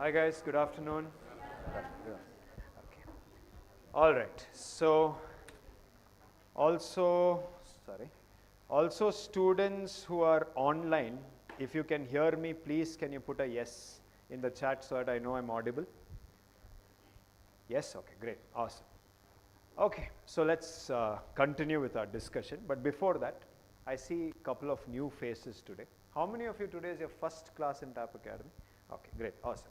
Hi guys, good afternoon. Okay. All right. So also, also students who are online, if you can hear me, please can you put a yes in the chat so that I know I'm audible? Yes, okay, great, awesome. Okay, so let's continue with our discussion. But before that, I see a couple of new faces today. How many of you today is your first class in TAP Academy? Okay, great, awesome.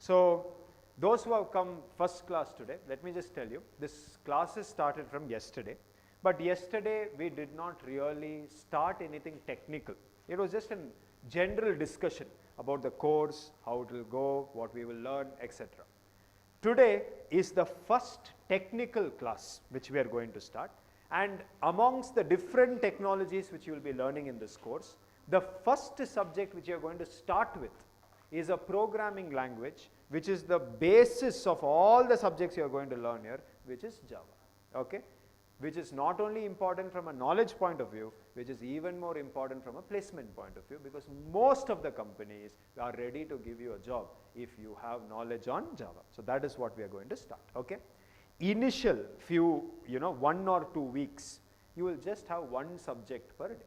So those who have come first class today, let me just tell you, this classes started from yesterday. But yesterday we did not really start anything technical. It was just a general discussion about the course, how it will go, what we will learn, etc. Today is the first technical class which we are going to start, and amongst the different technologies which you will be learning in this course, the first subject which you are going to start with is a programming language which is the basis of all the subjects you are going to learn here, which is Java. Okay? Which is not only important from a knowledge point of view, which is even more important from a placement point of view, because most of the companies are ready to give you a job if you have knowledge on Java. So that is what we are going to start, okay? Initial few, 1 or 2 weeks, you will just have one subject per day.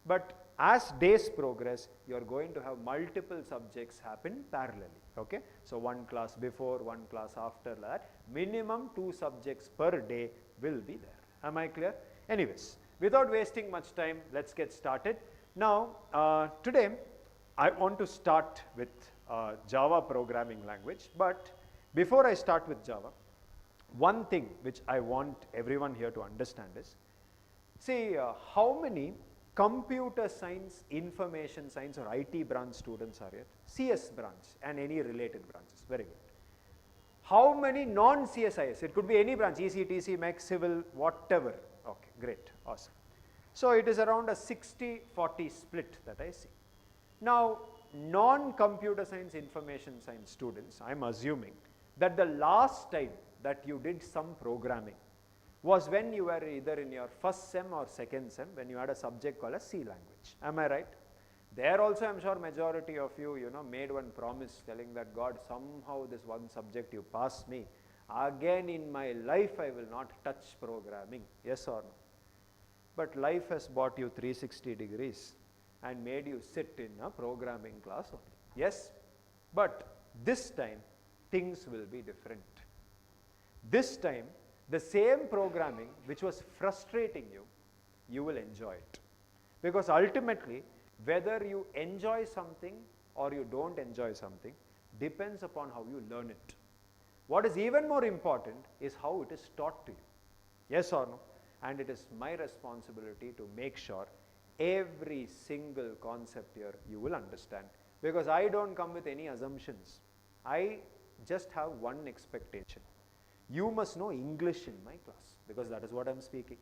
But as days progress, you are going to have multiple subjects happen parallelly, okay? So one class before, one class after that, minimum 2 subjects per day will be there. Am I clear? Anyways, without wasting much time, let's get started. Now, today, I want to start with Java programming language. But before I start with Java, one thing which I want everyone here to understand is, see, how many computer science, information science or IT branch students are here? CS branch and any related branches. Very good. How many non-CSIS? It could be any branch, EC, TC, Mech, Civil, whatever. Okay, great, awesome. So it is around a 60-40 split that I see. Now, non-computer science, information science students, I'm assuming that the last time that you did some programming was when you were either in your first sem or second sem, when you had a subject called a C language. Am I right? There also, I'm sure majority of you, made one promise telling that, God, somehow this one subject you passed me. Again in my life, I will not touch programming. Yes or no? But life has brought you 360 degrees and made you sit in a programming class only. Yes? But this time, things will be different. This time, the same programming which was frustrating you, you will enjoy it. Because ultimately, whether you enjoy something or you don't enjoy something depends upon how you learn it. What is even more important is how it is taught to you. Yes or no? And it is my responsibility to make sure every single concept here you will understand. Because I don't come with any assumptions. I just have one expectation. You must know English in my class because that is what I'm speaking.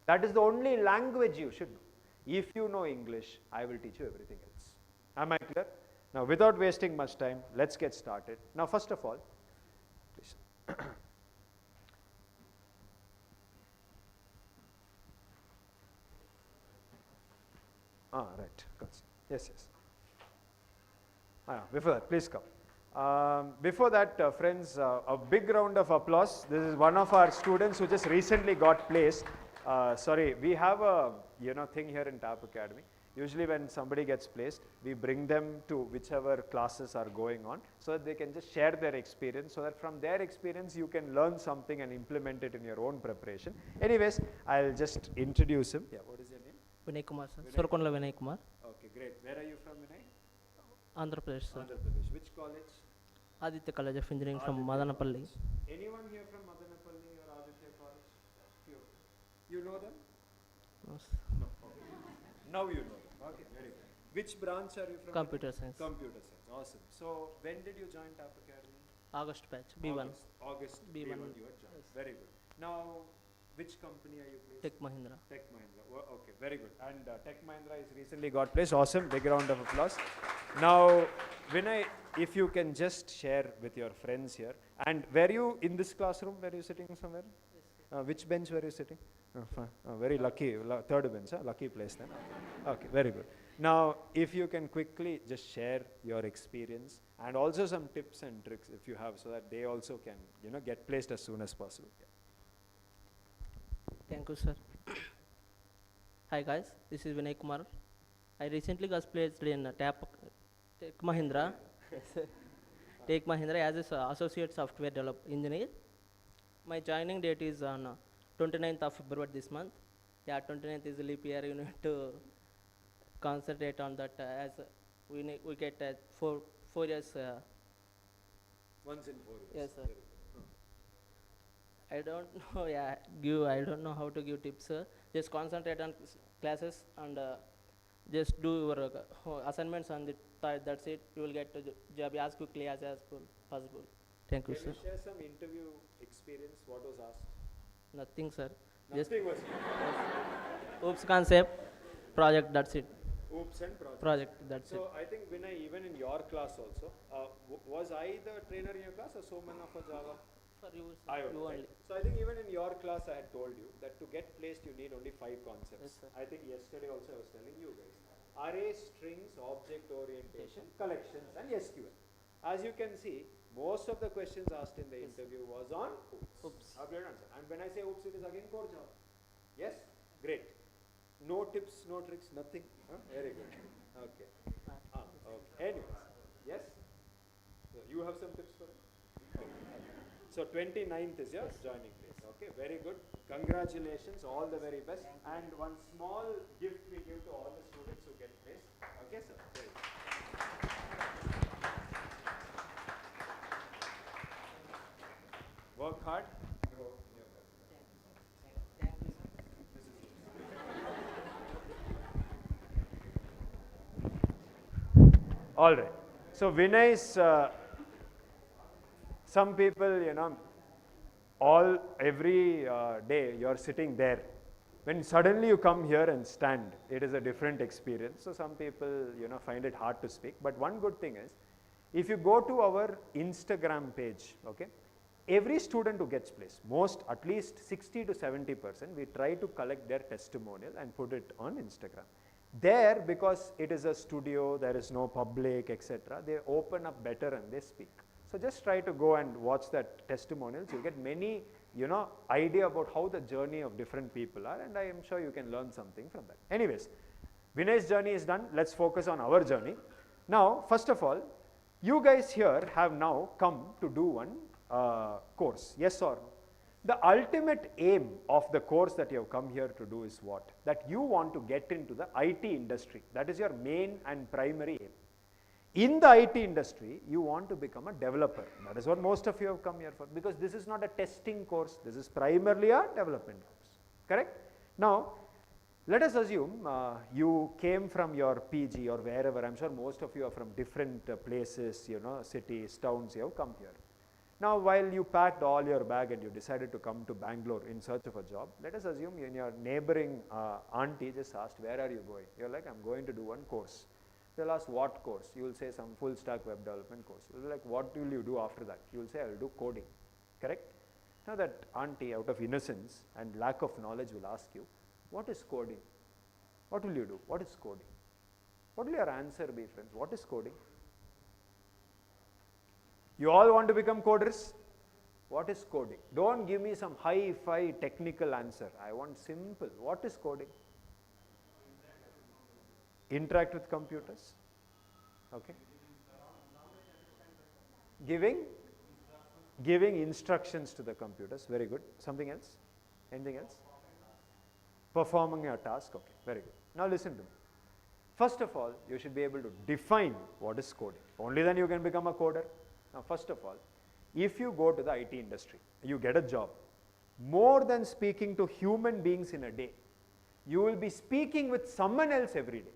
That is the only language you should know. If you know English, I will teach you everything else. Am I clear? Now, without wasting much time, let's get started. Now, first of all, please. Right. Yes, yes. Before that, please come. Before that, friends, a big round of applause. This is one of our students who just recently got placed. Sorry, we have a thing here in TAP Academy. Usually when somebody gets placed, we bring them to whichever classes are going on so that they can just share their experience, so that from their experience you can learn something and implement it in your own preparation. Anyways, I'll just introduce him. Yeah, what is your name? Vinay Kumar, sir. Surkonla Vinay Kumar. Okay, great. Where are you from, Vinay? Andhra Pradesh, sir. Andhra Pradesh. Which college? Aditya College of Engineering from Madanapalli. Anyone here from Madanapalli or Aditya College? Few. You know them? No, No. Okay. Now you know them. Okay, very good. Which branch are you from? Computer science. Computer science. Awesome. So when did you join TAP Academy? August batch, B1. August B1 you had joined. Yes. Very good. Now, which company are you placed? Tech Mahindra. Tech Mahindra. Okay, very good. And Tech Mahindra is recently got placed. Awesome. Big round of applause. Now, Vinay, if you can just share with your friends here. And were you in this classroom? Were you sitting somewhere? Yes. Which bench were you sitting? Very lucky. Third bench. Lucky place then. Okay, very good. Now, if you can quickly just share your experience and also some tips and tricks if you have, so that they also can, get placed as soon as possible. Yeah. Thank you, sir. Hi guys, this is Vinay Kumar. I recently got placed in Tech Mahindra. Tech Mahindra as an associate software engineer. My joining date is on 29th of February this month. Yeah, 29th is a leap year. You need to concentrate on that as we get 4 years. Once in 4 years. Yes, sir. I don't know. Yeah, I don't know how to give tips. Just concentrate on classes and just do your assignments on the that's it. You will get to job as quickly as possible. Thank you, Can sir. you share some interview experience? What was asked? Nothing, sir. Nothing was. Oops concept, project. That's it. Oops and project. Project. That's it. So I think Vinay, even in your class also, was I the trainer in your class or so many of us Java? For you, sir. I was, You right? only. So I think even in your class I had told you that to get placed you need only 5 concepts. Yes, sir. I think yesterday also I was telling you guys. Array, strings, object orientation, collections and SQL. As you can see, most of the questions asked in the Yes, interview was on Oops. Upgrade answer. And when I say oops, it is again core Java. Yes? Great. No tips, no tricks, nothing. Huh? Very good. Okay. Okay. Anyways, yes? So you have some tips for us? Okay. So 29th is your joining place. Okay, very good. Congratulations, all the very best. And one small gift we give to all the students who get placed. Okay, sir. Very good. Work hard. Grow in your career. Thank you, sir. All right. So Vinay's, some people, every day you're sitting there. When suddenly you come here and stand, it is a different experience. So some people, find it hard to speak. But one good thing is, if you go to our Instagram page, okay, every student who gets placed, at least 60 to 70%, we try to collect their testimonial and put it on Instagram. There, because it is a studio, there is no public, etc., they open up better and they speak. So just try to go and watch that testimonials. You get many, idea about how the journey of different people are, and I am sure you can learn something from that. Anyways, Vinay's journey is done. Let's focus on our journey. Now, first of all, you guys here have now come to do one course. Yes or no? The ultimate aim of the course that you have come here to do is what? That you want to get into the IT industry. That is your main and primary aim. In the IT industry, you want to become a developer. That is what most of you have come here for, because this is not a testing course. This is primarily a development course. Correct? Now, let us assume you came from your PG or wherever. I'm sure most of you are from different places, cities, towns. You have come here. Now, while you packed all your bag and you decided to come to Bangalore in search of a job, let us assume in your neighboring auntie just asked, where are you going? You're like, I'm going to do one course. They'll ask, what course? You will say some full stack web development course. You'll be like, what will you do after that? You will say, I will do coding. Correct? Now that auntie, out of innocence and lack of knowledge, will ask you, what is coding? What will you do? What is coding? What will your answer be, friends? What is coding? You all want to become coders? What is coding? Don't give me some hi-fi technical answer. I want simple. What is coding? Interact with computers. Okay. Giving instructions to the computers. Very good. Something else? Anything else? Performing a task. Okay. Very good. Now listen to me. First of all, you should be able to define what is coding. Only then you can become a coder. Now, first of all, if you go to the IT industry, you get a job. More than speaking to human beings in a day, you will be speaking with someone else every day.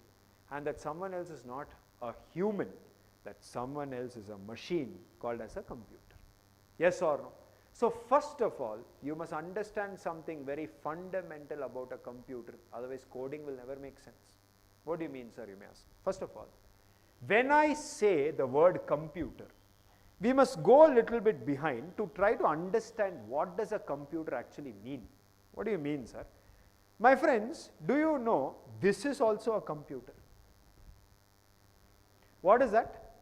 And that someone else is not a human. That someone else is a machine called as a computer. Yes or no? So, first of all, you must understand something very fundamental about a computer. Otherwise, coding will never make sense. What do you mean, sir, you may ask? First of all, when I say the word computer, we must go a little bit behind to try to understand what does a computer actually mean. What do you mean, sir? My friends, do you know this is also a computer? What is that?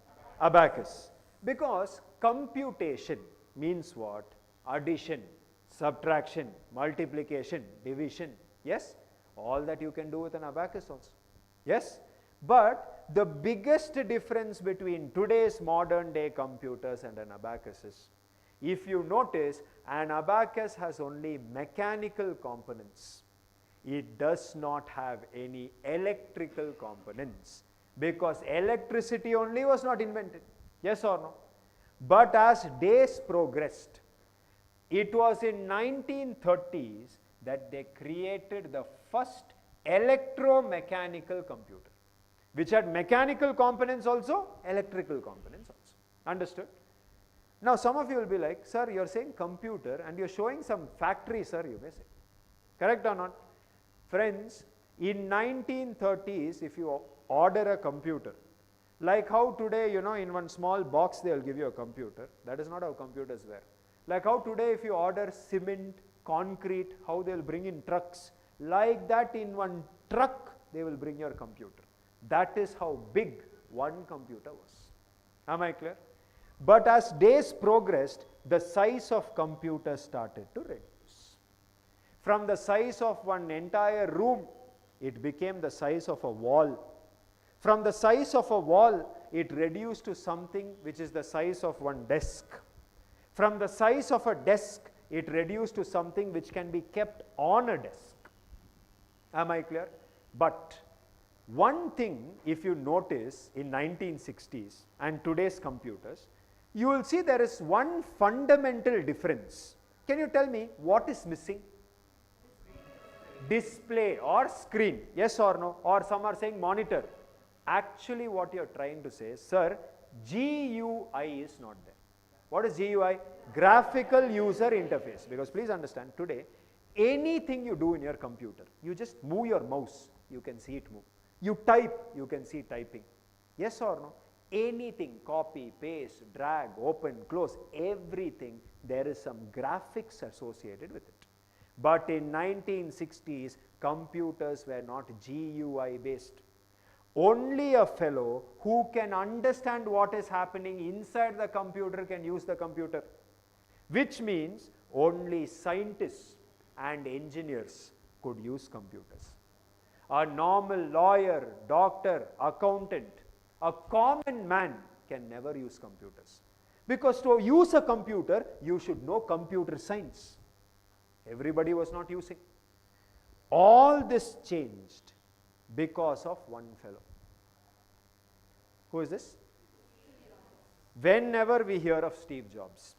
Abacus. Because computation means what? Addition, subtraction, multiplication, division. Yes? All that you can do with an abacus also. Yes? But the biggest difference between today's modern day computers and an abacus is, if you notice, an abacus has only mechanical components. It does not have any electrical components, because electricity only was not invented. Yes or no? But as days progressed, it was in 1930s that they created the first electromechanical computer, which had mechanical components also, electrical components also. Understood? Now some of you will be like, sir, you are saying computer and you are showing some factory, sir, you may say. Correct or not? Friends, in 1930s, if you order a computer, like how today, you know, in one small box they will give you a computer, that is not how computers were. Like how today if you order cement, concrete, how they will bring in trucks, like that in one truck they will bring your computer. That is how big one computer was. Am I clear? But as days progressed, the size of computers started to reduce. From the size of one entire room, it became the size of a wall. From the size of a wall, it reduced to something which is the size of one desk. From the size of a desk, it reduced to something which can be kept on a desk. Am I clear? But one thing, if you notice in 1960s and today's computers, you will see there is one fundamental difference. Can you tell me what is missing? Display or screen. Yes or no? Or some are saying monitor. Actually what you are trying to say, sir, GUI is not there. What is GUI? Graphical user interface. Because please understand, today anything you do in your computer, you just move your mouse, you can see it move. You type, you can see typing. Yes or no? Anything, copy, paste, drag, open, close, everything, there is some graphics associated with it. But in 1960s, computers were not GUI based. Only a fellow who can understand what is happening inside the computer can use the computer, which means only scientists and engineers could use computers. A normal lawyer, doctor, accountant, a common man can never use computers. Because to use a computer, you should know computer science. Everybody was not using. All this changed because of one fellow. Who is this? Whenever we hear of Steve Jobs,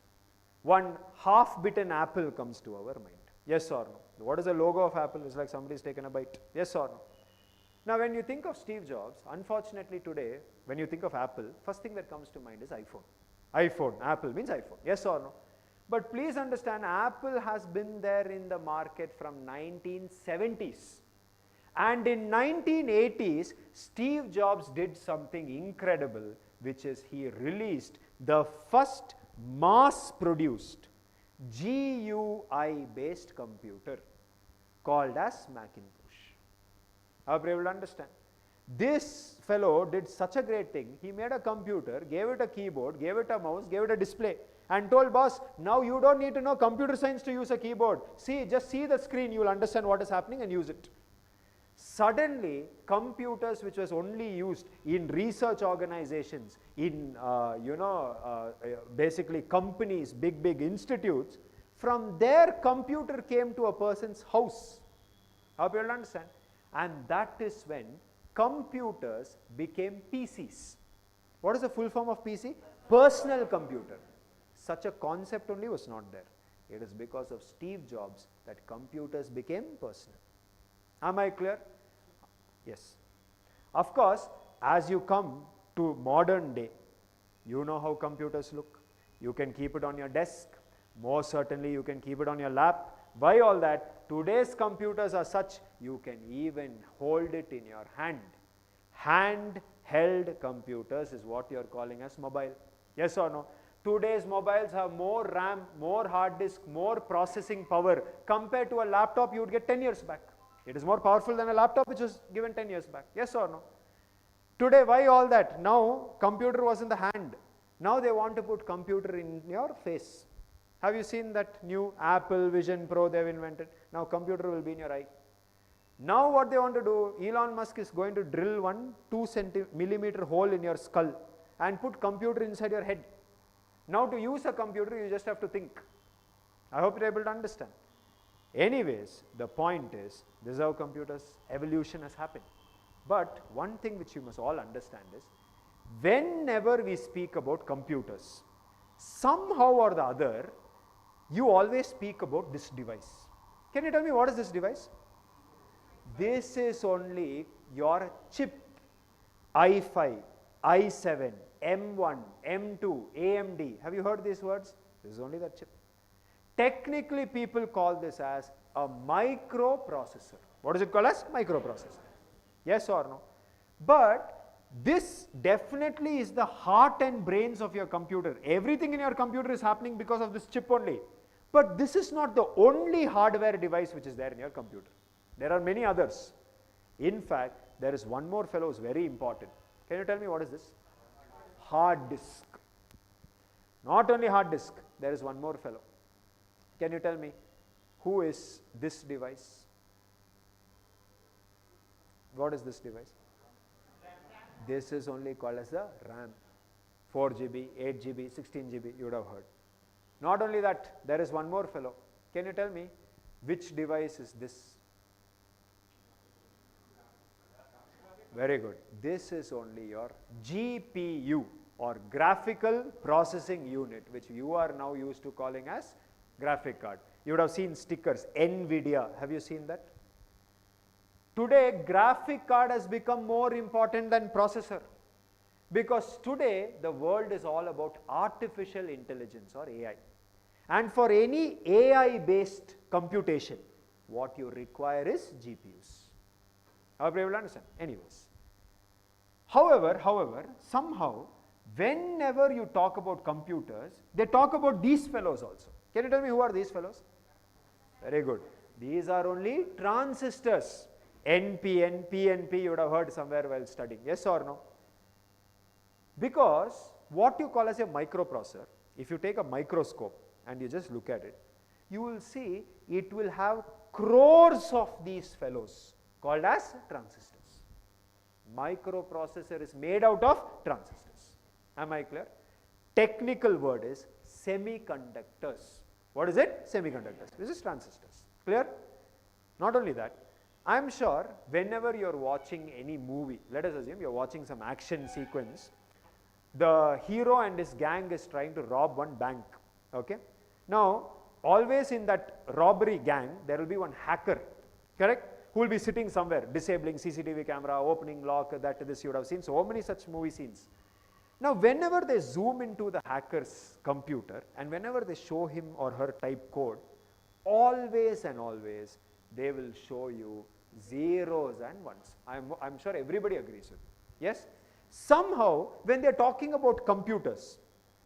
one half-bitten apple comes to our mind. Yes or no? What is the logo of Apple? It's like somebody's taken a bite. Yes or no? Now when you think of Steve Jobs, unfortunately today, when you think of Apple, first thing that comes to mind is iPhone. iPhone, Apple means iPhone. Yes or no? But please understand, Apple has been there in the market from 1970s. And in 1980s, Steve Jobs did something incredible, which is he released the first mass-produced GUI-based computer called as Macintosh. Are you able to understand? This fellow did such a great thing. He made a computer, gave it a keyboard, gave it a mouse, gave it a display, and told boss, now you don't need to know computer science to use a keyboard. See, just see the screen, you will understand what is happening and use it. Suddenly, computers which was only used in research organizations, in basically companies, big institutes, from their computer came to a person's house. Hope you will understand. And that is when computers became PCs. What is the full form of PC? Personal computer. Such a concept only was not there. It is because of Steve Jobs that computers became personal. Am I clear? Yes. Of course, as you come to modern day, you know how computers look. You can keep it on your desk. More certainly, you can keep it on your lap. Why all that? Today's computers are such, you can even hold it in your hand. Hand-held computers is what you are calling as mobile. Yes or no? Today's mobiles have more RAM, more hard disk, more processing power compared to a laptop you would get 10 years back. It is more powerful than a laptop which was given 10 years back. Yes or no? Today, why all that? Now, computer was in the hand. Now they want to put computer in your face. Have you seen that new Apple Vision Pro they've invented? Now computer will be in your eye. Now what they want to do, Elon Musk is going to drill one 2 cm hole in your skull and put computer inside your head. Now to use a computer, you just have to think. I hope you're able to understand. Anyways, the point is, this is how computers evolution has happened. But one thing which you must all understand is, whenever we speak about computers, somehow or the other, you always speak about this device. Can you tell me what is this device? This is only your chip, i5, i7, M1, M2, AMD. Have you heard these words? This is only that chip. Technically, people call this as a microprocessor. What is it called as? Microprocessor. Yes or no? But this definitely is the heart and brains of your computer. Everything in your computer is happening because of this chip only. But this is not the only hardware device which is there in your computer. There are many others. In fact, there is one more fellow who is very important. Can you tell me what is this? Hard disk. Not only hard disk, there is one more fellow. Can you tell me who is this device? What is this device? This is only called as the RAM. 4 GB, 8 GB, 16 GB, you would have heard. Not only that, there is one more fellow. Can you tell me which device is this? Very good. This is only your GPU, or graphical processing unit, which you are now used to calling as graphic card. You would have seen stickers, NVIDIA. Have you seen that? Today, graphic card has become more important than processor, because today the world is all about artificial intelligence, or AI. And for any AI based computation, what you require is GPUs. Are you able to understand? Anyways. However, somehow, whenever you talk about computers, they talk about these fellows also. Can you tell me who are these fellows? Very good. These are only transistors. NPN, PNP, you would have heard somewhere while studying. Yes or no? Because what you call as a microprocessor, if you take a microscope and you just look at it, you will see it will have crores of these fellows called as transistors. Microprocessor is made out of transistors. Am I clear? Technical word is semiconductors. What is it? Semiconductors. This is transistors. Clear? Not only that, I am sure whenever you are watching any movie, let us assume you are watching some action sequence, the hero and his gang is trying to rob one bank. Okay? Now, always in that robbery gang, there will be one hacker, correct? Who will be sitting somewhere, disabling CCTV camera, opening lock, this you would have seen so many such movie scenes. Now, whenever they zoom into the hacker's computer and whenever they show him or her type code, always and always they will show you zeros and ones. I'm sure everybody agrees with me. Yes? Somehow, when they are talking about computers,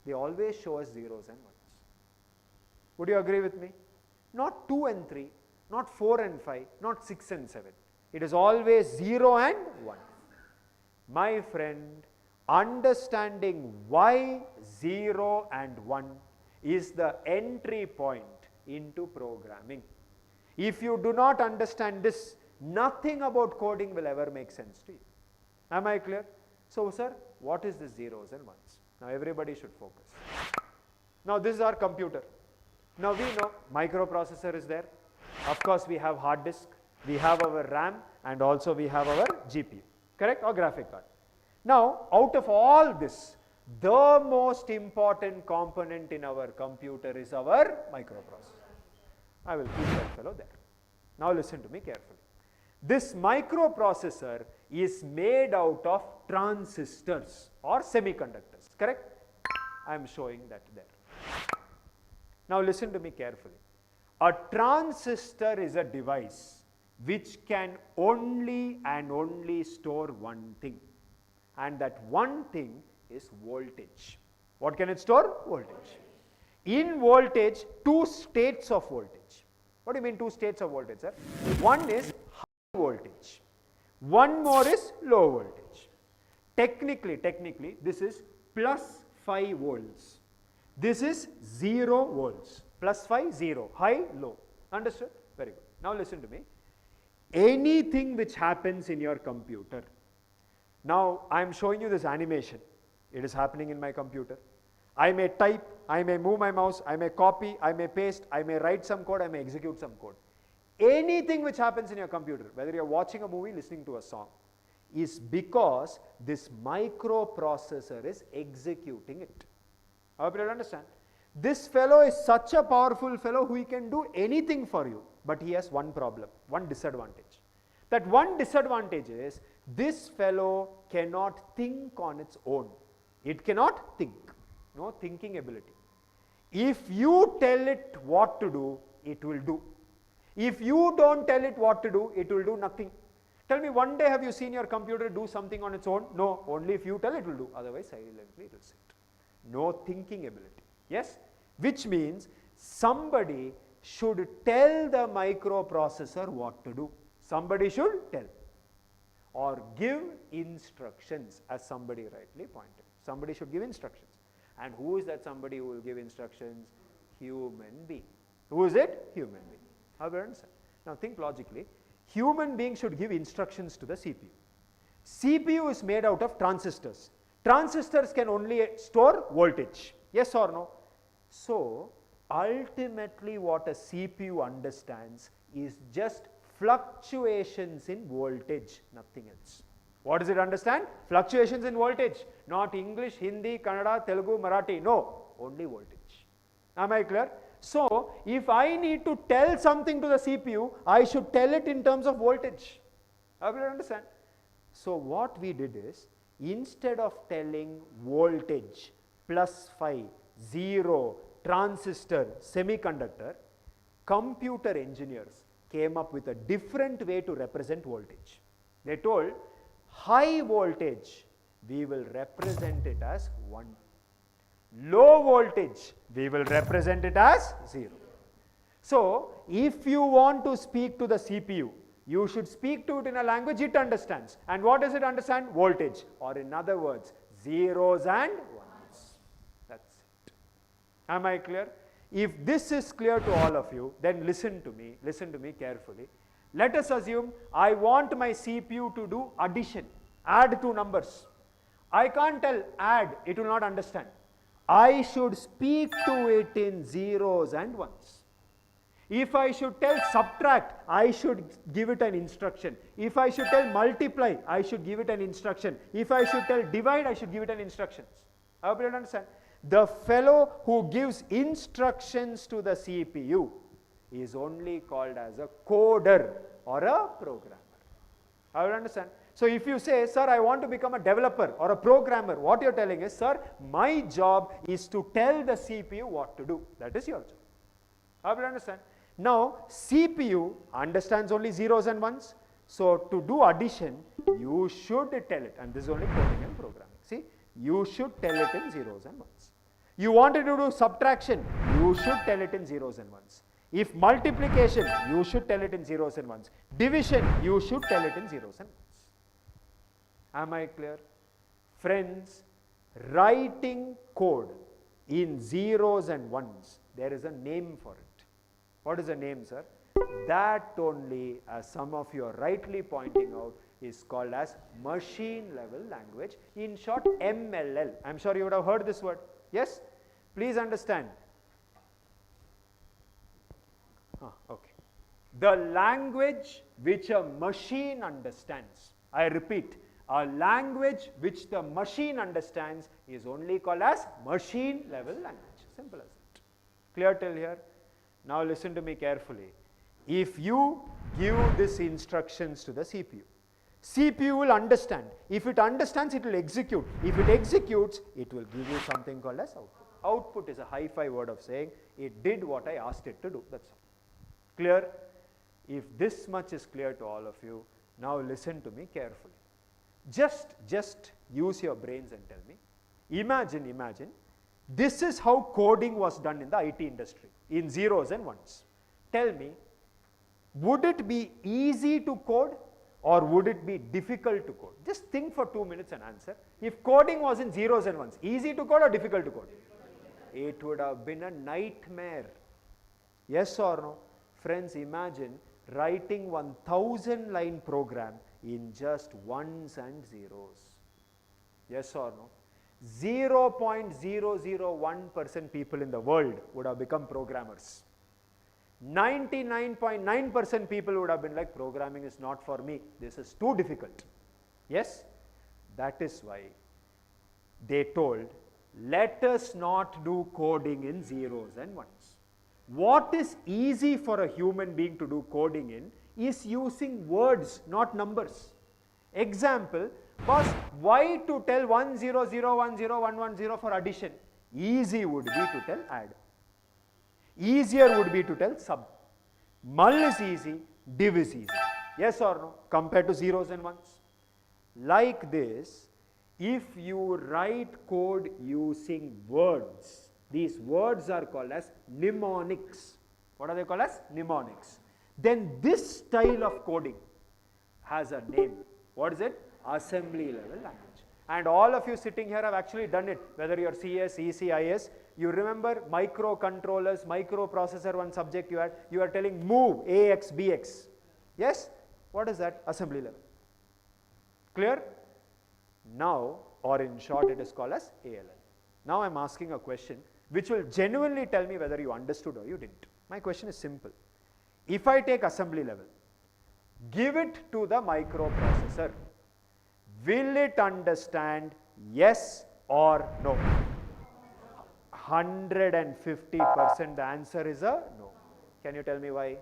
they always show us zeros and ones. Would you agree with me? Not 2 and 3, not 4 and 5, not 6 and 7. It is always 0 and 1. My friend, understanding why 0 and 1 is the entry point into programming. If you do not understand this, nothing about coding will ever make sense to you. Am I clear? So, sir, what is the zeros and ones? Now, everybody should focus. Now, this is our computer. Now, we know microprocessor is there. Of course, we have hard disk, we have our RAM, and also we have our GPU, correct, or graphic card. Now, out of all this, the most important component in our computer is our microprocessor. I will keep that fellow there. Now, listen to me carefully. This microprocessor is made out of transistors or semiconductors, correct? I am showing that there. Now, listen to me carefully. A transistor is a device which can only and only store one thing, and that one thing is voltage. What can it store? Voltage. In voltage, 2 states of voltage. What do you mean 2 states of voltage, sir? One is high voltage, one more is low voltage. technically, this is plus 5 volts. This is 0 volts. Plus 5, 0. High, low. Understood? Very good. Now listen to me. Anything which happens in your computer. Now I am showing you this animation. It is happening in my computer. I may type, I may move my mouse, I may copy, I may paste, I may write some code, I may execute some code. Anything which happens in your computer, whether you are watching a movie, listening to a song, is because this microprocessor is executing it. I hope you understand. This fellow is such a powerful fellow who can do anything for you, but he has one problem, one disadvantage. That one disadvantage is this fellow cannot think on its own. It cannot think, no thinking ability. If you tell it what to do, it will do. If you don't tell it what to do, it will do nothing. Tell me, one day have you seen your computer do something on its own? No, only if you tell it will do, otherwise silently it will sit. No thinking ability. Yes? Which means somebody should tell the microprocessor what to do. Somebody should tell or give instructions, as somebody rightly pointed. Somebody should give instructions. And who is that somebody who will give instructions? Human being. Who is it? Human being. How do you understand? Now think logically. Human being should give instructions to the CPU. CPU is made out of transistors. Transistors can only store voltage. Yes or no? So ultimately what a CPU understands is just fluctuations in voltage, nothing else. What does it understand? Fluctuations in voltage. Not English, Hindi, Kannada, Telugu, Marathi. No, only voltage. Am I clear? So if I need to tell something to the CPU, I should tell it in terms of voltage. I will understand. So what we did is, instead of telling voltage, plus 5, 0, transistor, semiconductor, computer engineers came up with a different way to represent voltage. They told, high voltage, we will represent it as 1. Low voltage, we will represent it as 0. So if you want to speak to the CPU, you should speak to it in a language it understands. And what does it understand? Voltage, or in other words, zeros and ones. That's it. Am I clear? If this is clear to all of you, then listen to me carefully. Let us assume I want my CPU to do addition, add two numbers. I can't tell add, it will not understand. I should speak to it in zeros and ones. If I should tell subtract, I should give it an instruction. If I should tell multiply, I should give it an instruction. If I should tell divide, I should give it an instruction. I hope you understand. The fellow who gives instructions to the CPU is only called as a coder or a programmer. I will understand. So if you say, sir, I want to become a developer or a programmer, what you're telling is, sir, my job is to tell the CPU what to do. That is your job. I will understand. Now, CPU understands only zeros and ones. So to do addition, you should tell it. And this is only coding and programming. See, you should tell it in zeros and ones. You wanted to do subtraction, you should tell it in zeros and ones. If multiplication, you should tell it in zeros and ones. Division, you should tell it in zeros and ones. Am I clear? Friends, writing code in zeros and ones, there is a name for it. What is the name, sir? That only, as some of you are rightly pointing out, is called as machine level language. In short, MLL. I am sure you would have heard this word. Yes? Please understand. Okay. The language which a machine understands. I repeat, a language which the machine understands is only called as machine level language. Simple as that. Clear till here? Now listen to me carefully. If you give these instructions to the CPU, CPU will understand. If it understands, it will execute. If it executes, it will give you something called as output. Output is a hi-fi word of saying it did what I asked it to do. That's all. Clear? If this much is clear to all of you, now listen to me carefully. Just use your brains and tell me. Imagine, this is how coding was done in the IT industry, in zeros and ones. Tell me, would it be easy to code? or would it be difficult to code? Just think for 2 minutes and answer. If coding was in zeros and ones, easy to code or difficult to code? It would have been a nightmare. Yes or no? Friends, imagine writing 1000-line program in just ones and zeros. Yes or no? 0.001% people in the world would have become programmers. 99.9% people would have been like, programming is not for me, this is too difficult. Yes? That is why they told, let us not do coding in zeros and ones. What is easy for a human being to do coding in is using words, not numbers. Example, boss, why to tell 100101110 for addition? Easy would be to tell add. Easier would be to tell sub. Mul is easy, div is easy. Yes or no? Compared to zeros and ones. Like this, if you write code using words, these words are called as mnemonics. What are they called as? Mnemonics. Then this style of coding has a name. What is it? Assembly level language. And all of you sitting here have actually done it, whether you're CS, EC, IS. You remember microcontrollers, microprocessor, one subject you had, you are telling move AX, BX. Yes? What is that? Assembly level. Clear? Now, or in short, it is called as ALL. Now I'm asking a question which will genuinely tell me whether you understood or you didn't. My question is simple. If I take assembly level, give it to the microprocessor, will it understand yes or no? 150% the answer is a no. Can you tell me why?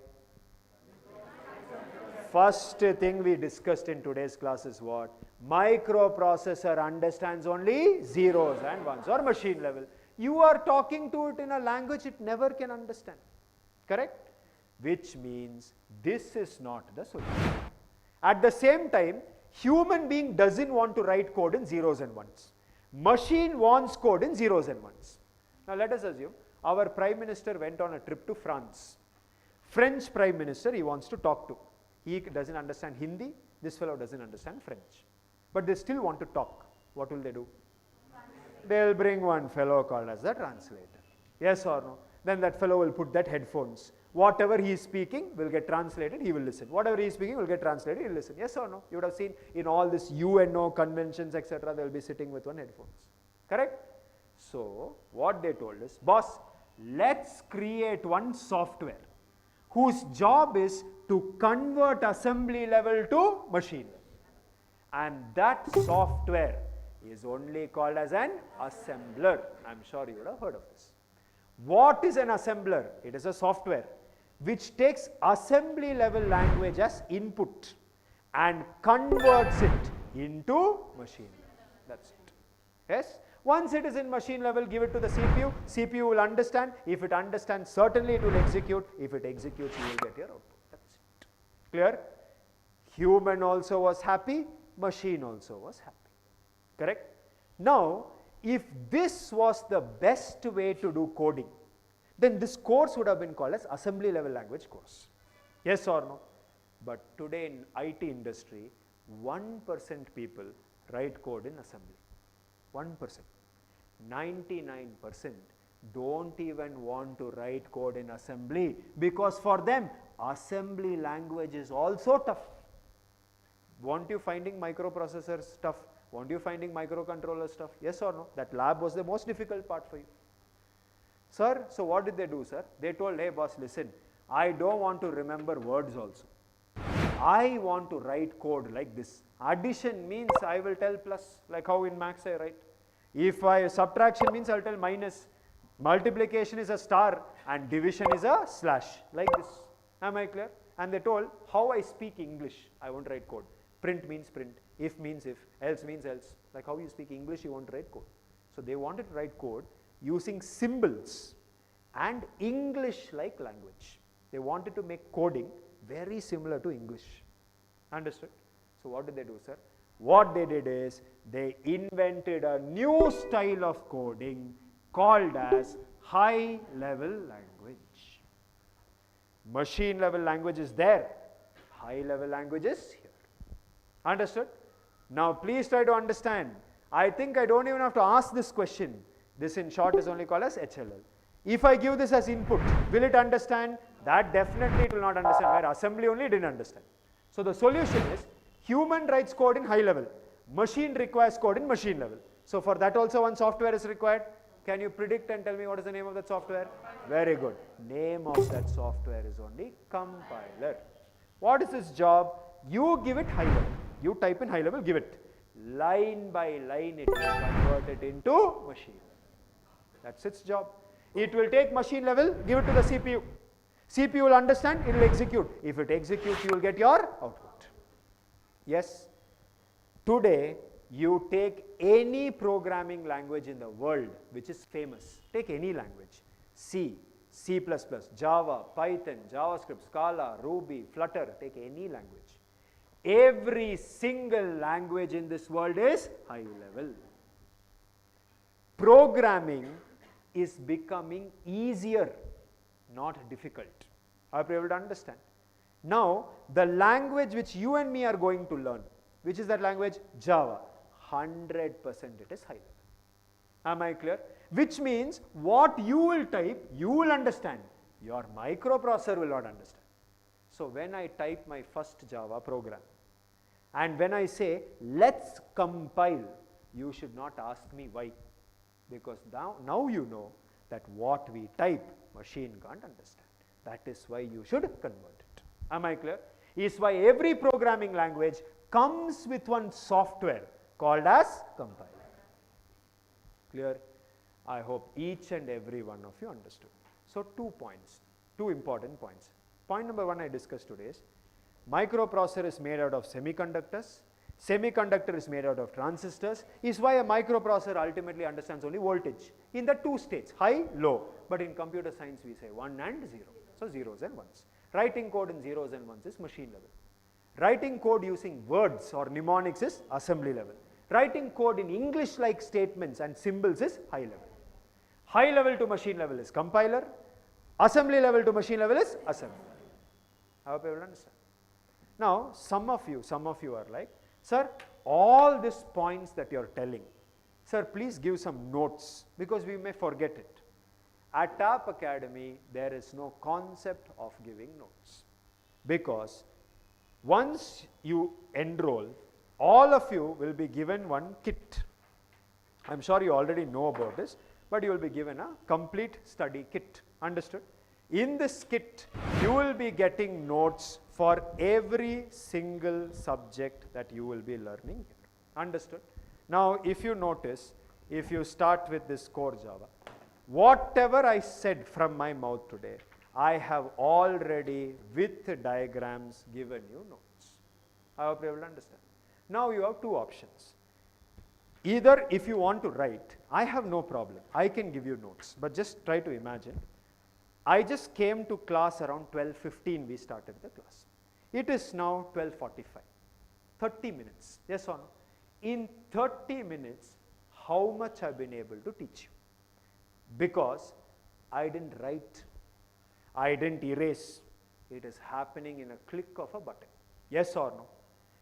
First thing we discussed in today's class is what? Microprocessor understands only zeros and ones, or machine level. You are talking to it in a language it never can understand. Correct? Which means this is not the solution. At the same time, human being doesn't want to write code in zeros and ones. Machine wants code in zeros and ones. Now let us assume our Prime Minister went on a trip to France. French Prime Minister he wants to talk to. He doesn't understand Hindi, this fellow doesn't understand French. But they still want to talk. What will they do? They'll bring one fellow called as the translator. Yes or no? Then that fellow will put that headphones. Whatever he is speaking will get translated, he will listen. Whatever he is speaking will get translated, he will listen. Yes or no? You would have seen in all this UNO conventions, etc., they will be sitting with one headphones. Correct? So, what they told is, boss, let's create one software whose job is to convert assembly level to machine level. And that software is only called as an assembler. I'm sure you would have heard of this. What is an assembler? It is a software which takes assembly level language as input and converts it into machine level. That's it. Yes? Once it is in machine level, give it to the CPU. CPU will understand. If it understands, certainly it will execute. If it executes, you will get your output. That's it. Clear? Human also was happy. Machine also was happy. Correct? Now, if this was the best way to do coding, then this course would have been called as assembly level language course. Yes or no? But today in IT industry, 1% people write code in assembly. 1%. 99% don't even want to write code in assembly because for them, assembly language is also tough. Weren't you finding microprocessors tough? Weren't you finding microcontroller stuff? Yes or no? That lab was the most difficult part for you. Sir, so what did they do, sir? They told, hey boss, listen, I don't want to remember words also. I want to write code like this. Addition means I will tell plus, like how in maths I write. If subtraction means I will tell minus. Multiplication is a star and division is a slash, like this. Am I clear? And they told, how I speak English, I won't write code. Print means print, if means if, else means else. Like how you speak English, you won't write code. So they wanted to write code using symbols and English-like language. They wanted to make coding very similar to English. Understood? So what did they do, sir? What they did is, they invented a new style of coding called as high-level language. Machine-level language is there. High-level language is here. Understood? Now please try to understand. I think I don't even have to ask this question. This in short is only called as HLL. If I give this as input, will it understand? That definitely it will not understand, where assembly only didn't understand. So the solution is human writes code in high level, machine requires code in machine level. So for that also one software is required. Can you predict and tell me what is the name of that software? Very good. Name of that software is only compiler. What is its job? You give it high level. You type in high level, give it. Line by line it will convert it into machine. That's its job. It will take machine level, give it to the CPU. CPU will understand, it will execute. If it executes, you will get your output. Yes. Today, you take any programming language in the world which is famous. Take any language. C, C++, Java, Python, JavaScript, Scala, Ruby, Flutter. Take any language. Every single language in this world is high level. Programming is becoming easier, not difficult. Are you able to understand? Now, the language which you and me are going to learn, which is that language? Java. 100% it is high level. Am I clear? Which means what you will type, you will understand. Your microprocessor will not understand. So when I type my first Java program, and when I say, let's compile, you should not ask me why. Because now you know that what we type, machine can't understand. That is why you should convert it. Am I clear? Is why every programming language comes with one software called as compiler. Clear? I hope each and every one of you understood. So 2 points, 2 important points. Point number 1 I discussed today is microprocessor is made out of semiconductors. Semiconductor is made out of transistors. Is why a microprocessor ultimately understands only voltage in the 2 states, high, low. But in computer science we say 1 and 0. So zeros and ones. Writing code in zeros and ones is machine level. Writing code using words or mnemonics is assembly level. Writing code in English-like statements and symbols is high level. High level to machine level is compiler. Assembly level to machine level is assembly. I hope you will understand. Now, some of you are like, sir, all these points that you are telling, sir, please give some notes because we may forget it. At TAP Academy, there is no concept of giving notes because once you enroll, all of you will be given one kit. I am sure you already know about this, but you will be given a complete study kit. Understood? In this kit, you will be getting notes for every single subject that you will be learning here. Understood? Now, if you notice, if you start with this core Java, whatever I said from my mouth today, I have already with diagrams given you notes. I hope you will understand. Now you have 2 options. Either if you want to write, I have no problem. I can give you notes, but just try to imagine. I just came to class around 12:15 we started the class. It is now 12:45. 30 minutes, yes or no? In 30 minutes, how much I've been able to teach you? Because I didn't write, I didn't erase. It is happening in a click of a button. Yes or no?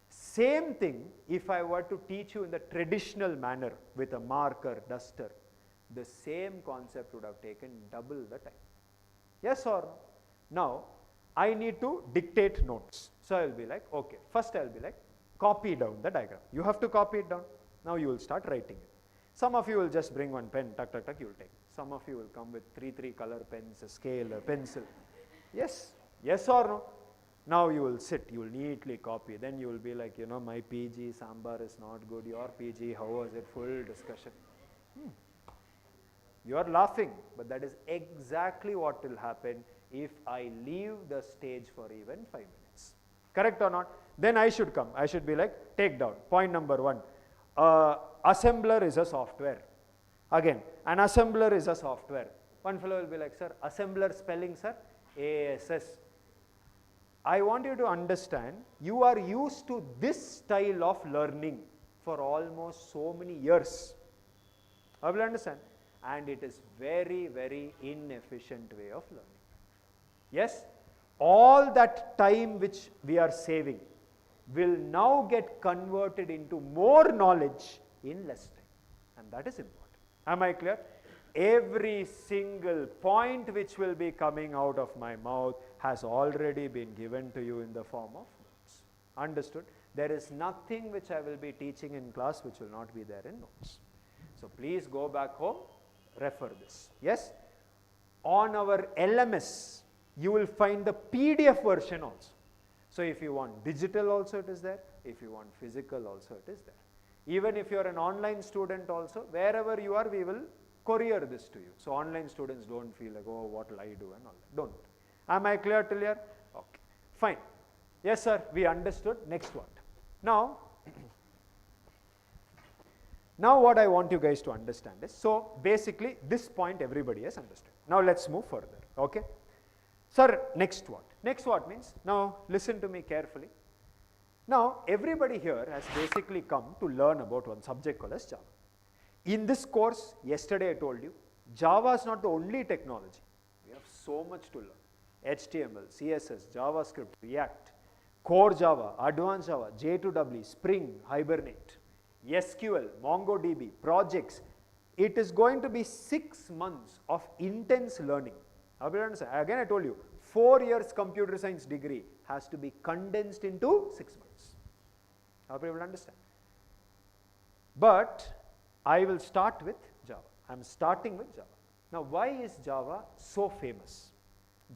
Same thing if I were to teach you in the traditional manner with a marker, duster, the same concept would have taken double the time. Yes or no? Now, I need to dictate notes. So I will be like, okay, first I will be like, copy down the diagram. You have to copy it down. Now you will start writing it. Some of you will just bring one pen, tuck, tuck, tuck, you will take. Some of you will come with 3 color pens, a scale, a pencil. Yes, yes or no? Now you will sit, you will neatly copy. Then you will be like, you know, my PG sambar is not good. Your PG, how was it? Full discussion. You are laughing, but that is exactly what will happen if I leave the stage for even 5 minutes. Correct or not? Then I should come. I should be like, take down. Point number 1. Assembler is a software. Again, an assembler is a software. One fellow will be like, sir, assembler spelling, sir? ASS. I want you to understand, you are used to this style of learning for almost so many years. I will understand. And it is very, very inefficient way of learning. Yes? All that time which we are saving, will now get converted into more knowledge in less time. And that is important. Am I clear? Every single point which will be coming out of my mouth has already been given to you in the form of notes. Understood? There is nothing which I will be teaching in class which will not be there in notes. So please go back home, refer this. Yes? On our LMS, you will find the PDF version also. So if you want digital also it is there, if you want physical also it is there. Even if you are an online student also, wherever you are, we will courier this to you. So online students don't feel like, oh, what will I do and all that. Don't. Am I clear till here? Okay. Fine. Yes, sir, we understood. Next one. Now, now what I want you guys to understand is, so basically this point everybody has understood. Now let's move further. Okay. Sir, next what? Next what means, now listen to me carefully. Now everybody here has basically come to learn about one subject called as Java. In this course, yesterday I told you, Java is not the only technology. We have so much to learn. HTML, CSS, JavaScript, React, Core Java, Advanced Java, J2EE, Spring, Hibernate, SQL, MongoDB, projects. It is going to be 6 months of intense learning. Again I told you, 4 years computer science degree has to be condensed into 6 months. I hope you will understand. But I will start with Java. I am starting with Java. Now why is Java so famous?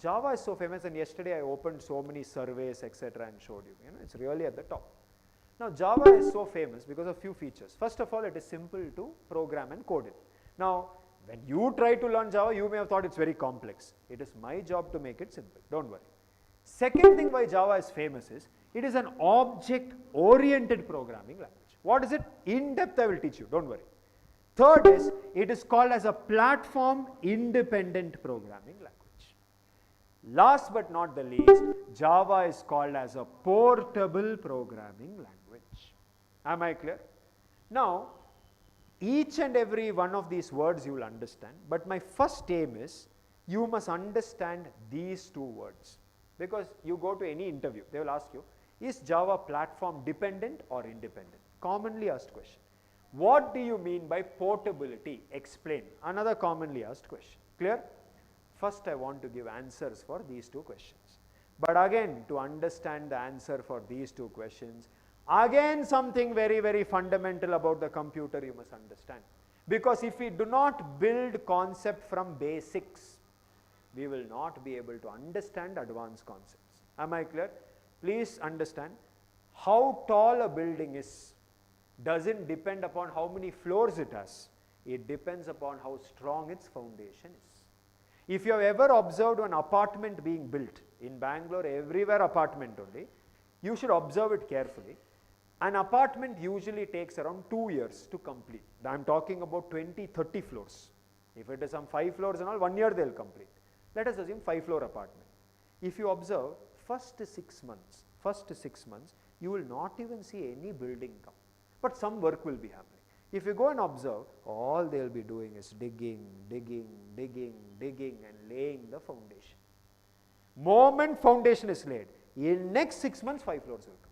Java is so famous, and yesterday I opened so many surveys etc. and showed you. It's really at the top. Now Java is so famous because of few features. First of all, it is simple to program and code in. Now when you try to learn Java, you may have thought it's very complex. It is my job to make it simple. Don't worry. Second thing why Java is famous is, it is an object-oriented programming language. What is it? In depth I will teach you. Don't worry. Third is, it is called as a platform-independent programming language. Last but not the least, Java is called as a portable programming language. Am I clear? Now, each and every one of these words you will understand, but my first aim is, you must understand these two words. Because you go to any interview, they will ask you, is Java platform dependent or independent? Commonly asked question. What do you mean by portability? Explain. Another commonly asked question. Clear? First I want to give answers for these two questions. But again, to understand the answer for these two questions, again something very, very fundamental about the computer you must understand. Because if we do not build concept from basics, we will not be able to understand advanced concepts. Am I clear? Please understand, how tall a building is doesn't depend upon how many floors it has. It depends upon how strong its foundation is. If you have ever observed an apartment being built, in Bangalore everywhere apartment only, you should observe it carefully. An apartment usually takes around 2 years to complete. I am talking about 20, 30 floors. If it is some 5 floors and all, 1 year they will complete. Let us assume 5-floor apartment. If you observe, first 6 months, you will not even see any building come. But some work will be happening. If you go and observe, all they will be doing is digging and laying the foundation. Moment foundation is laid, in next 6 months 5 floors will come.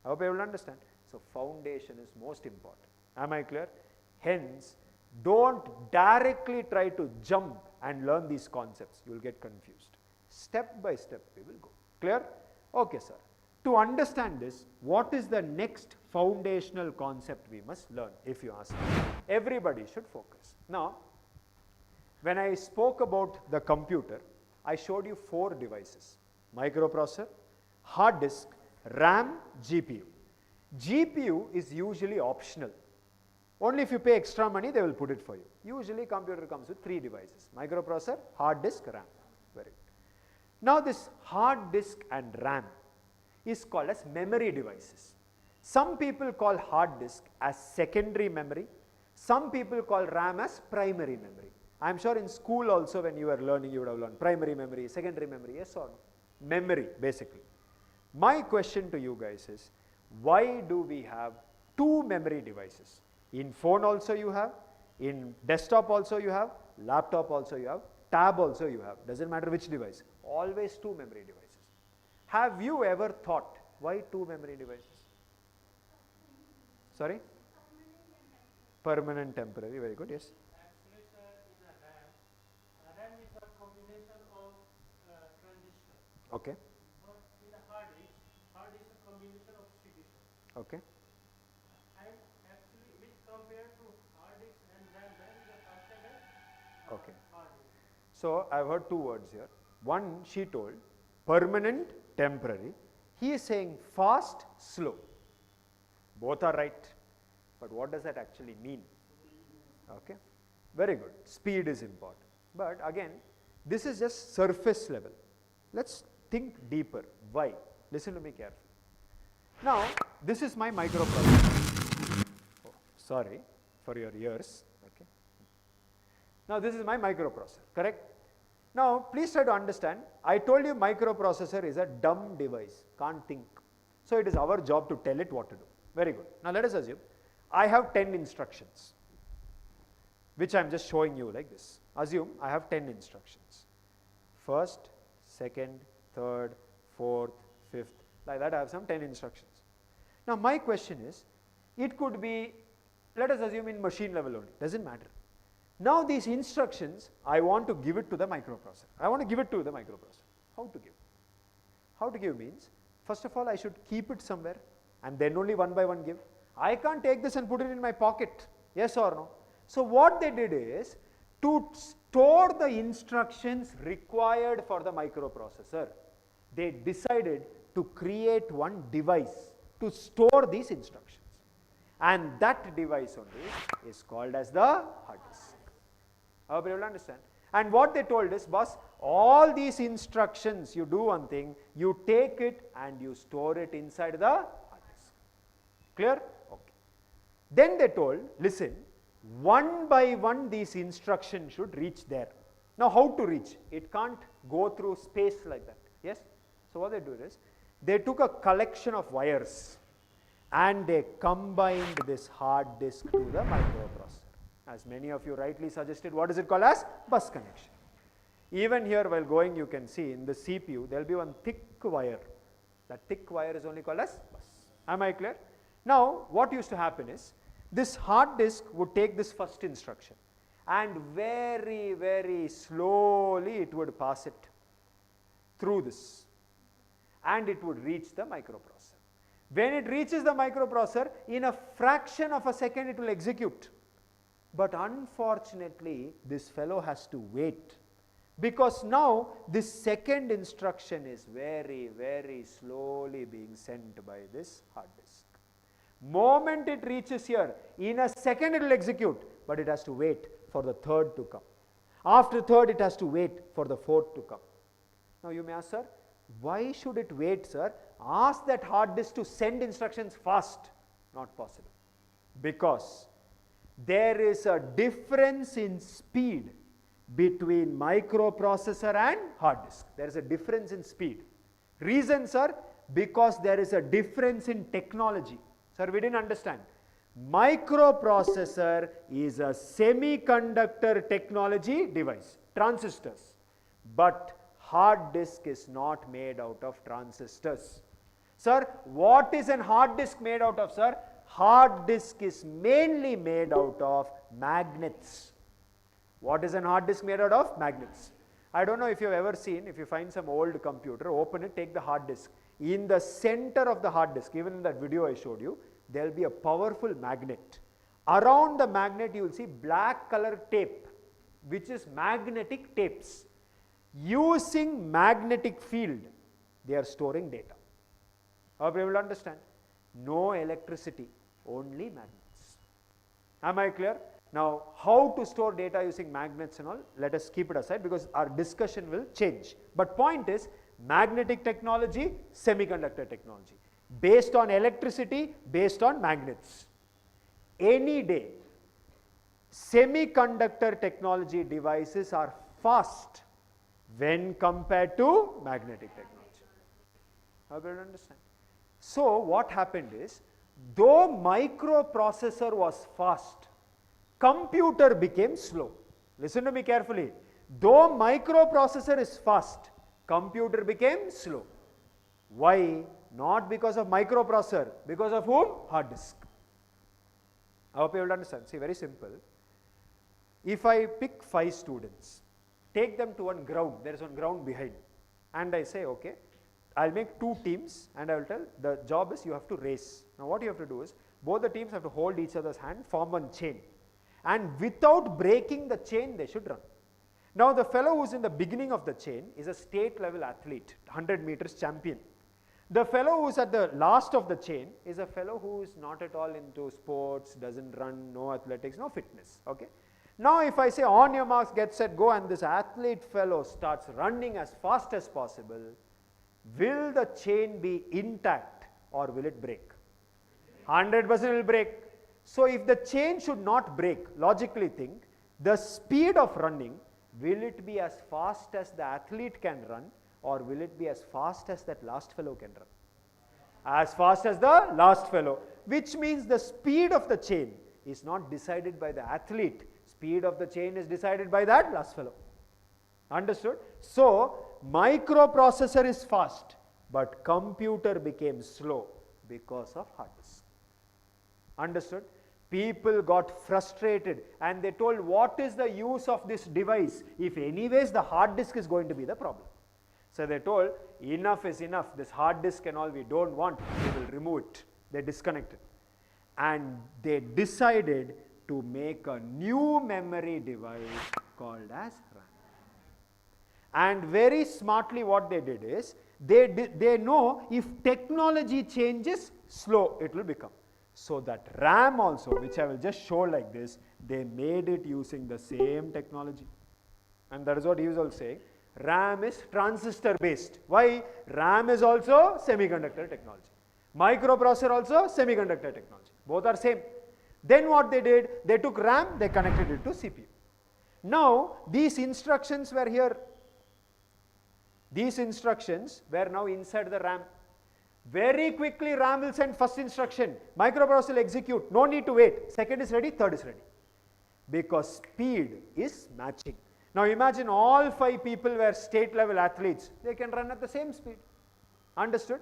I hope you will understand. So foundation is most important. Am I clear? Hence, don't directly try to jump and learn these concepts. You will get confused. Step by step we will go. Clear? Okay, sir. To understand this, what is the next foundational concept we must learn, if you ask me? Everybody should focus. Now, when I spoke about the computer, I showed you 4 devices: microprocessor, hard disk, RAM, GPU. GPU is usually optional. Only if you pay extra money, they will put it for you. Usually computer comes with 3 devices: microprocessor, hard disk, RAM. Very good. Now this hard disk and RAM is called as memory devices. Some people call hard disk as secondary memory. Some people call RAM as primary memory. I am sure in school also when you were learning, you would have learned primary memory, secondary memory, yes or no? Memory, basically. My question to you guys is, why do we have 2 memory devices? In phone also you have, in desktop also you have, laptop also you have, tab also you have. Doesn't matter which device. Always 2 memory devices. Have you ever thought Why 2 memory devices? Sorry? Permanent, temporary. Very good. Yes. Actually, sir, is a RAM. RAM is a combination of transistors. Okay. But in a hard disk is a combination of CDs. Okay. And actually, which compared to hard disk and RAM is a faster than Okay. hard disk. So I've heard 2 words here. One, she told permanent, temporary. He is saying fast, slow. Both are right. But what does that actually mean? Okay. Very good. Speed is important. But again, this is just surface level. Let's think deeper. Why? Listen to me carefully. Now, this is my microprocessor. Oh, sorry for your ears. Okay. Now, this is my microprocessor, correct? Now, please try to understand. I told you microprocessor is a dumb device, can't think. So, it is our job to tell it what to do. Very good. Now, let us assume I have 10 instructions, which I am just showing you like this. Assume I have 10 instructions. First, second, third, fourth, fifth, like that I have some 10 instructions. Now, my question is, it could be, let us assume in machine level only, doesn't matter. Now, these instructions, I want to give it to the microprocessor. I want to give it to the microprocessor. How to give? How to give means, first of all, I should keep it somewhere and then only one by one give. I can't take this and put it in my pocket, yes or no? So, what they did is, to store the instructions required for the microprocessor, they decided to create one device to store these instructions. And that device only is called as the hard disk. I hope you will understand. And what they told is, boss, all these instructions, you do one thing, you take it and you store it inside the hard disk. Clear? Okay. Then they told, listen, one by one these instructions should reach there. Now, how to reach? It can't go through space like that. Yes? So, what they do is, they took a collection of wires and they combined this hard disk to the microprocessor. As many of you rightly suggested, what is it called as? Bus connection. Even here while going, you can see in the CPU, there will be one thick wire. That thick wire is only called as bus. Am I clear? Now, what used to happen is, this hard disk would take this first instruction and very, very slowly it would pass it through this and it would reach the microprocessor. When it reaches the microprocessor, in a fraction of a second it will execute. But unfortunately, this fellow has to wait, because now this second instruction is very, very slowly being sent by this hard disk. Moment it reaches here, in a second it will execute, but it has to wait for the third to come. After third, it has to wait for the fourth to come. Now you may ask, sir, why should it wait, sir? Ask that hard disk to send instructions fast. Not possible. Because there is a difference in speed between microprocessor and hard disk. There is a difference in speed. Reason, sir? Because there is a difference in technology. Sir, we didn't understand. Microprocessor is a semiconductor technology device, transistors. But hard disk is not made out of transistors. Sir, what is a hard disk made out of, sir? Hard disk is mainly made out of magnets. What is a hard disk made out of? Magnets. I don't know if you've ever seen, if you find some old computer, open it, take the hard disk. In the center of the hard disk, even in that video I showed you, there will be a powerful magnet. Around the magnet you will see black color tape, which is magnetic tapes. Using magnetic field, they are storing data. Hope you will understand. No electricity, only magnets. Am I clear? Now, how to store data using magnets and all, let us keep it aside because our discussion will change. But point is, magnetic technology, semiconductor technology. Based on electricity, based on magnets. Any day, semiconductor technology devices are fast when compared to magnetic technology. I will understand. So, what happened is, though microprocessor was fast, computer became slow. Listen to me carefully. Though microprocessor is fast, computer became slow. Why? Not because of microprocessor. Because of whom? Hard disk. I hope you will understand. See, very simple. If I pick 5 students, take them to one ground, there is one ground behind, and I say, okay, I'll make 2 teams and I will tell the job is you have to race. Now what you have to do is, both the teams have to hold each other's hand, form one chain, and without breaking the chain they should run. Now the fellow who is in the beginning of the chain is a state level athlete, 100 meters champion. The fellow who is at the last of the chain is a fellow who is not at all into sports, doesn't run, no athletics, no fitness. Okay. Now if I say on your marks, get set, go, and this athlete fellow starts running as fast as possible, will the chain be intact or will it break? 100% will break. So if the chain should not break, logically think, the speed of running, will it be as fast as the athlete can run, or will it be as fast as that last fellow can run? As fast as the last fellow, which means the speed of the chain is not decided by the athlete. Speed of the chain is decided by that last fellow. Understood? So microprocessor is fast, but computer became slow because of hard disk. Understood? People got frustrated and they told, what is the use of this device if anyways the hard disk is going to be the problem? So they told, enough is enough, this hard disk and all we don't want, we will remove it. They disconnected. And they decided to make a new memory device called as RAM. And very smartly what they did is, they know if technology changes, slow it will become. So that RAM also, which I will just show like this, they made it using the same technology. And that is what he was also saying. RAM is transistor based. Why? RAM is also semiconductor technology. Microprocessor also semiconductor technology. Both are same. Then what they did, they took RAM, they connected it to CPU. Now these instructions were here. These instructions were now inside the RAM. Very quickly RAM will send first instruction, microprocessor will execute, no need to wait, second is ready, third is ready. Because speed is matching. Now imagine all 5 people were state level athletes, they can run at the same speed. Understood?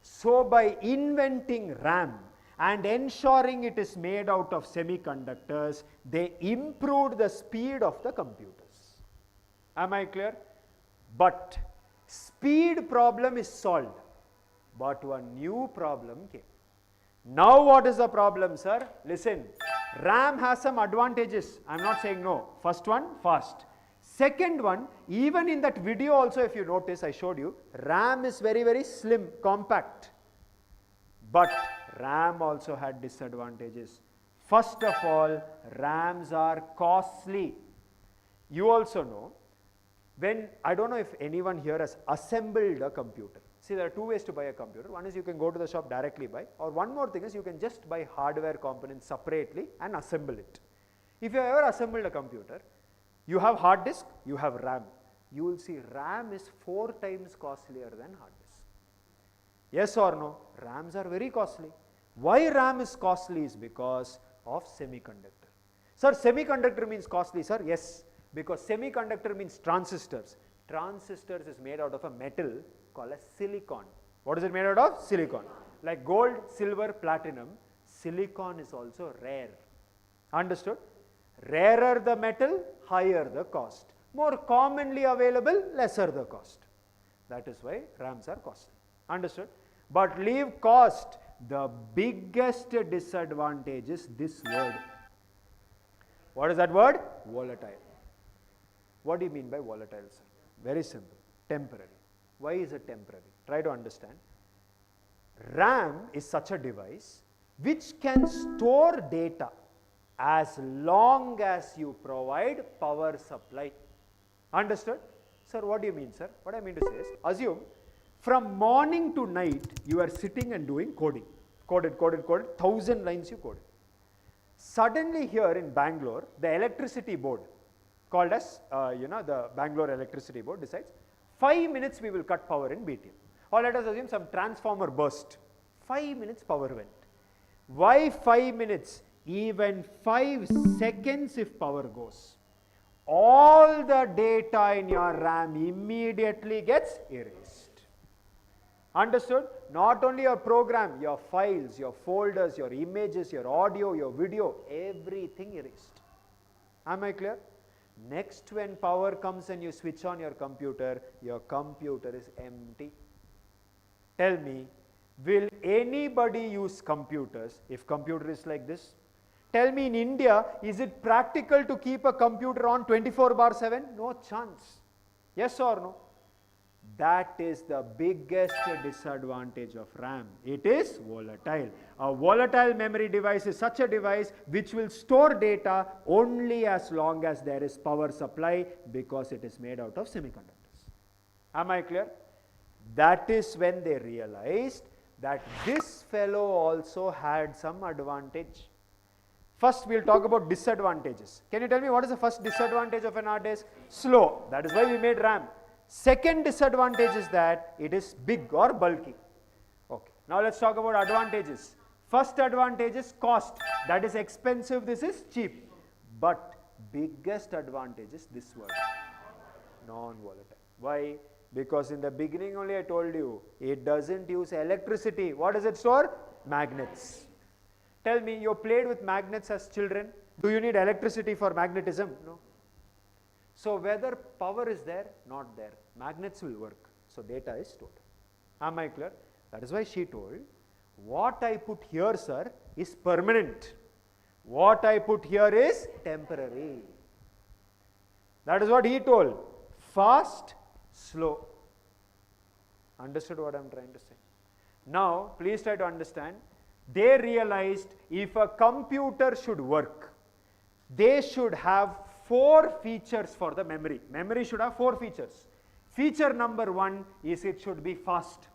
So by inventing RAM and ensuring it is made out of semiconductors, they improved the speed of the computers. Am I clear? But speed problem is solved. But one new problem came. Now what is the problem, sir? Listen, RAM has some advantages. I am not saying no. First one, fast. Second one, even in that video also if you notice, I showed you, RAM is very, very slim, compact. But RAM also had disadvantages. First of all, RAMs are costly. You also know, when, I don't know if anyone here has assembled a computer. See, there are 2 ways to buy a computer. One is you can go to the shop directly buy, or one more thing is you can just buy hardware components separately and assemble it. If you have ever assembled a computer, you have hard disk, you have RAM. You will see RAM is 4 times costlier than hard disk. Yes or no? RAMs are very costly. Why RAM is costly is because of semiconductor. Sir, semiconductor means costly, sir? Yes, because semiconductor means transistors. Transistors is made out of a metal called as silicon. What is it made out of? Silicon. Like gold, silver, platinum, silicon is also rare. Understood? Rarer the metal, higher the cost. More commonly available, lesser the cost. That is why RAMs are costly. Understood? But leave cost. The biggest disadvantage is this word. What is that word? Volatile. What do you mean by volatile, sir? Very simple. Temporary. Why is it temporary? Try to understand. RAM is such a device which can store data as long as you provide power supply. Understood? Sir, what do you mean, sir? What I mean to say is, assume from morning to night you are sitting and doing coding. Coded, 1000 lines you coded. Suddenly here in Bangalore, the electricity board called as, the Bangalore electricity board decides 5 minutes we will cut power in BTM. Or let us assume some transformer burst. 5 minutes power went. Why 5 minutes? Even 5 seconds if power goes, all the data in your RAM immediately gets erased. Understood? Not only your program, your files, your folders, your images, your audio, your video, everything erased. Am I clear? Next, when power comes and you switch on your computer is empty. Tell me, will anybody use computers if computer is like this? Tell me, in India, is it practical to keep a computer on 24/7? No chance. Yes or no? That is the biggest disadvantage of RAM. It is volatile. A volatile memory device is such a device which will store data only as long as there is power supply, because it is made out of semiconductors. Am I clear? That is when they realized that this fellow also had some advantage. First, we will talk about disadvantages. Can you tell me what is the first disadvantage of an hard disk? Slow. That is why we made RAM. Second disadvantage is that it is big or bulky. Okay. Now let's talk about advantages. First advantage is cost. That is expensive, this is cheap. But biggest advantage is this word, non-volatile. Why? Because in the beginning only I told you, it doesn't use electricity. What does it store? Magnets. Tell me, you played with magnets as children. Do you need electricity for magnetism? No. So whether power is there, not there, magnets will work. So data is stored. Am I clear? That is why she told, what I put here, sir, is permanent. What I put here is temporary. That is what he told. Fast, slow. Understood what I am trying to say? Now, please try to understand. They realized if a computer should work, they should have 4 features for the memory. Memory should have 4 features. Feature number 1 is it should be fast.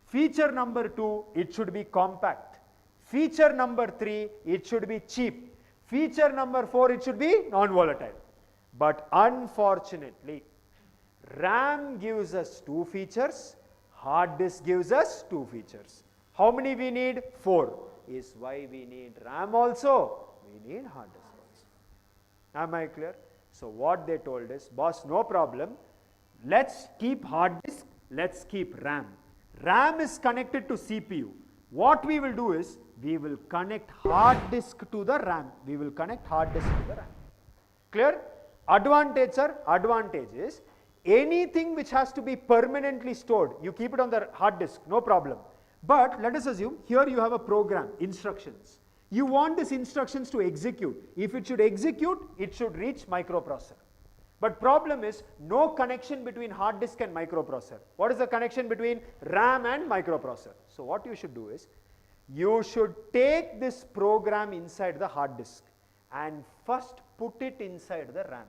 Feature number 2, it should be compact. Feature number 3, it should be cheap. Feature number 4, it should be non-volatile. But unfortunately, RAM gives us 2 features, hard disk gives us 2 features. How many we need? 4. Is why we need RAM also, we need hard disk also. Am I clear? So what they told is, boss, no problem. Let's keep hard disk, let's keep RAM. RAM is connected to CPU. What we will do is, we will connect hard disk to the RAM. We will connect hard disk to the RAM. Clear? Advantage, sir? Advantage is, anything which has to be permanently stored, you keep it on the hard disk, no problem. But let us assume, here you have a program, instructions. You want these instructions to execute. If it should execute, it should reach microprocessor. But problem is, no connection between hard disk and microprocessor. What is the connection between RAM and microprocessor? So what you should do is, you should take this program inside the hard disk and first put it inside the RAM.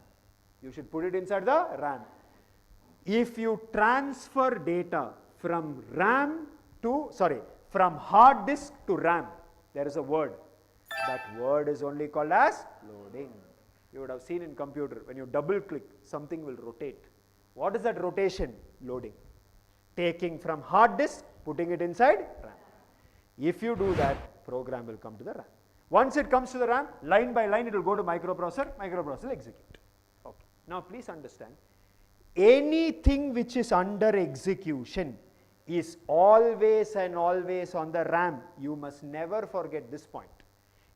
You should put it inside the RAM. If you transfer data from from hard disk to RAM, there is a word. That word is only called as loading. You would have seen in computer, when you double click, something will rotate. What is that rotation? Loading. Taking from hard disk, putting it inside RAM. If you do that, program will come to the RAM. Once it comes to the RAM, line by line it will go to microprocessor, microprocessor will execute. Okay. Now please understand, anything which is under execution is always and always on the RAM. You must never forget this point.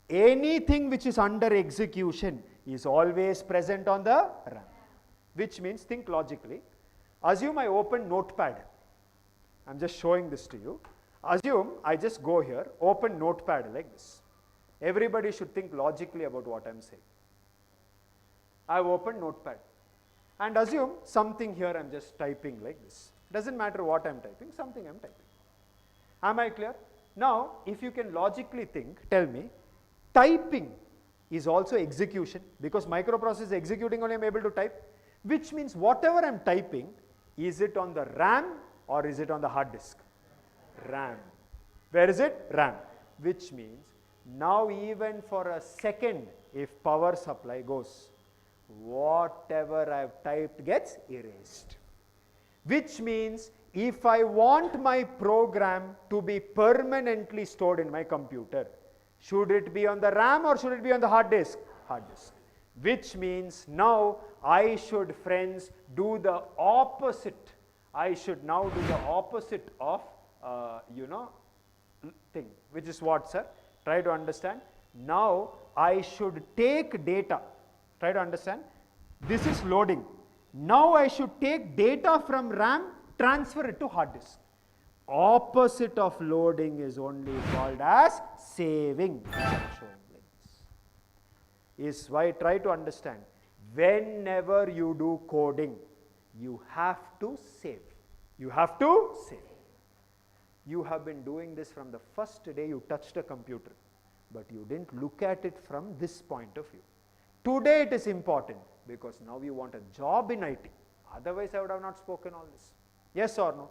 Anything which is under execution is always present on the RAM. Which means, think logically. Assume I open Notepad. I'm just showing this to you. Assume I just go here, open Notepad like this. Everybody should think logically about what I'm saying. I've opened Notepad. And assume something here I'm just typing like this. Doesn't matter what I'm typing, something I'm typing. Am I clear? Now, if you can logically think, tell me, typing is also execution, because microprocessor is executing only I'm able to type, which means whatever I'm typing, is it on the RAM or is it on the hard disk? RAM. Where is it? RAM. Which means, now even for a second, if power supply goes, whatever I've typed gets erased. Which means, if I want my program to be permanently stored in my computer, should it be on the RAM or should it be on the hard disk? Hard disk. Which means now I should, friends, do the opposite. I should now do the opposite of thing, which is what, sir? Try to understand. Now I should take data. Try to understand. This is loading. Now I should take data from RAM, transfer it to hard disk. Opposite of loading is only called as saving. Showing links. Is why try to understand. Whenever you do coding, you have to save. You have to save. You have been doing this from the first day you touched a computer, but you didn't look at it from this point of view. Today it is important because now you want a job in IT. Otherwise I would have not spoken all this. Yes or no?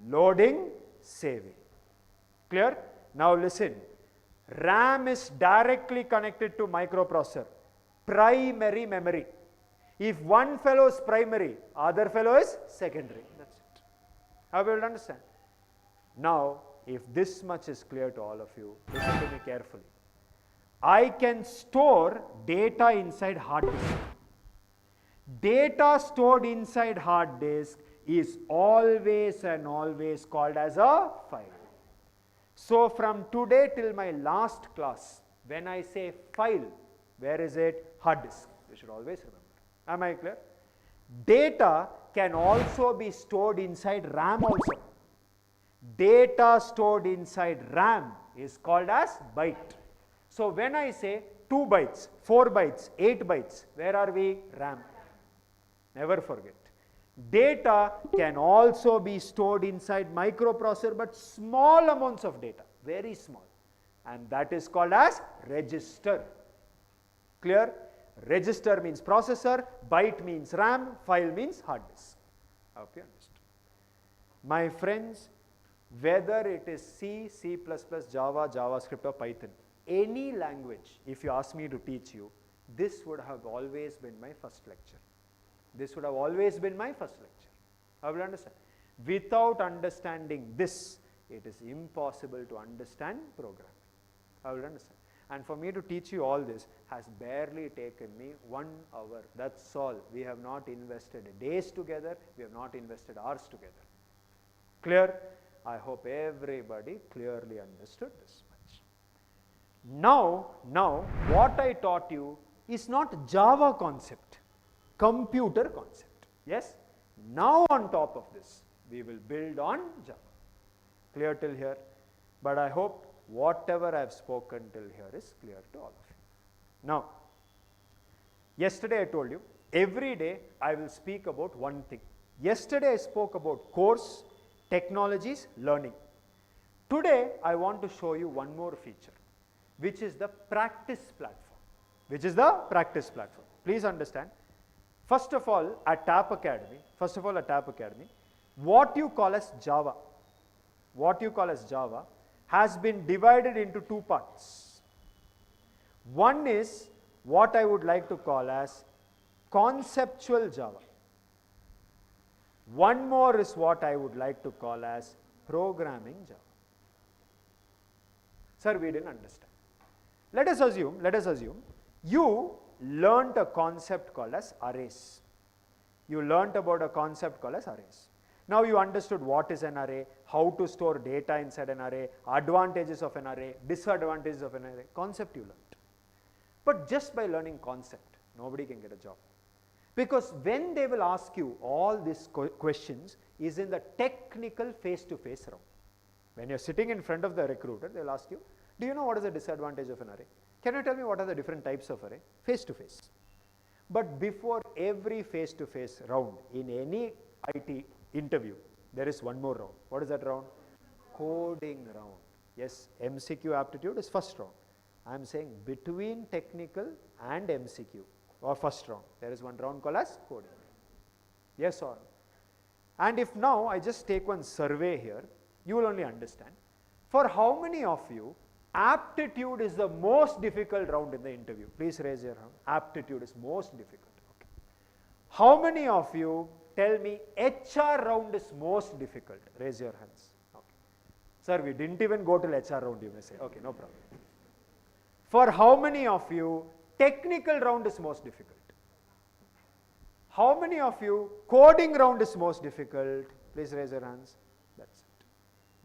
Loading, saving. Clear? Now listen. RAM is directly connected to microprocessor. Primary memory. If one fellow is primary, other fellow is secondary. That's it. How will you understand? Now, if this much is clear to all of you, listen to me carefully. I can store data inside hard disk. Data stored inside hard disk is always and always called as a file. So from today till my last class, when I say file, where is it? Hard disk. You should always remember. Am I clear? Data can also be stored inside RAM also. Data stored inside RAM is called as byte. So when I say 2 bytes, 4 bytes, 8 bytes, where are we? RAM. Never forget. Data can also be stored inside microprocessor, but small amounts of data, very small. And that is called as register. Clear? Register means processor, byte means RAM, file means hard disk. I hope you understood. My friends, whether it is C, C++, Java, JavaScript or Python, any language, if you ask me to teach you, this would have always been my first lecture. This would have always been my first lecture. I will understand. Without understanding this, it is impossible to understand programming. I will understand. And for me to teach you all this has barely taken me 1 hour. That's all. We have not invested days together. We have not invested hours together. Clear? I hope everybody clearly understood this much. Now, what I taught you is not Java concept, computer concept. Yes? Now on top of this, we will build on Java. Clear till here? But I hope whatever I have spoken till here is clear to all of you. Now, yesterday I told you, every day I will speak about one thing. Yesterday I spoke about course, technologies, learning. Today I want to show you one more feature, which is the practice platform. Which is the practice platform. Please understand. First of all, at TAP Academy, what you call as Java, has been divided into 2 parts. One is what I would like to call as conceptual Java. One more is what I would like to call as programming Java. Sir, we didn't understand. Let us assume you learnt a concept called as arrays. You learnt about a concept called as arrays. Now you understood what is an array, how to store data inside an array, advantages of an array, disadvantages of an array, concept you learnt. But just by learning concept, nobody can get a job. Because when they will ask you all these questions is in the technical face-to-face round. When you are sitting in front of the recruiter, they will ask you, do you know what is the disadvantage of an array? Can you tell me what are the different types of array? Face-to-face. But before every face-to-face round in any IT interview, there is one more round. What is that round? Coding round. Yes, MCQ aptitude is first round. I am saying between technical and MCQ or first round, there is one round called as coding. Yes or no? And if now I just take one survey here, you will only understand. For how many of you, aptitude is the most difficult round in the interview? Please raise your hand. Aptitude is most difficult. Okay. How many of you tell me HR round is most difficult? Raise your hands. Okay. Sir, we didn't even go till HR round, you may say. Okay, no problem. For how many of you, technical round is most difficult? How many of you, coding round is most difficult? Please raise your hands. That's it.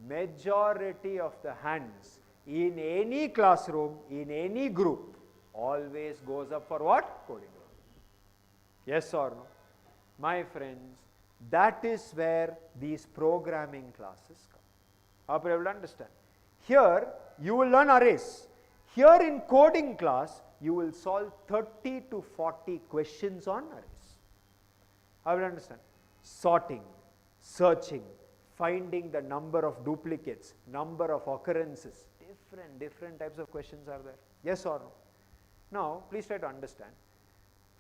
majority of the hands in any classroom, in any group, always goes up for what? Coding room. Yes or no? My friends, that is where these programming classes come. Hope you will understand. Here, you will learn arrays. Here in coding class, you will solve 30 to 40 questions on arrays. I will understand. Sorting, searching, finding the number of duplicates, number of occurrences, different types of questions are there. Yes or no? Now, please try to understand.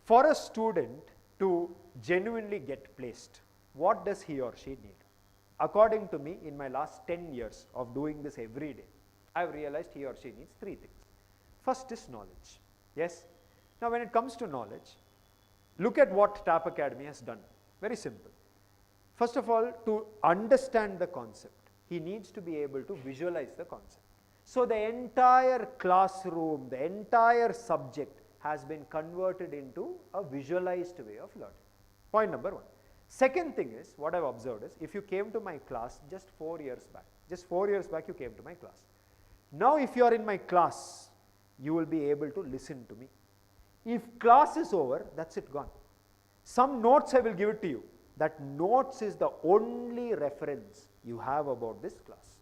For a student to genuinely get placed, what does he or she need? According to me, in my last 10 years of doing this every day, I have realized he or she needs 3 things. First is knowledge. Yes? Now, when it comes to knowledge, look at what TAP Academy has done. Very simple. First of all, to understand the concept, he needs to be able to visualize the concept. So, the entire classroom, the entire subject has been converted into a visualized way of learning. Point number 1. Second thing is, what I have observed is, if you came to my class just 4 years back, you came to my class. Now, if you are in my class, you will be able to listen to me. If class is over, that's it, gone. Some notes I will give it to you. That notes is the only reference you have about this class.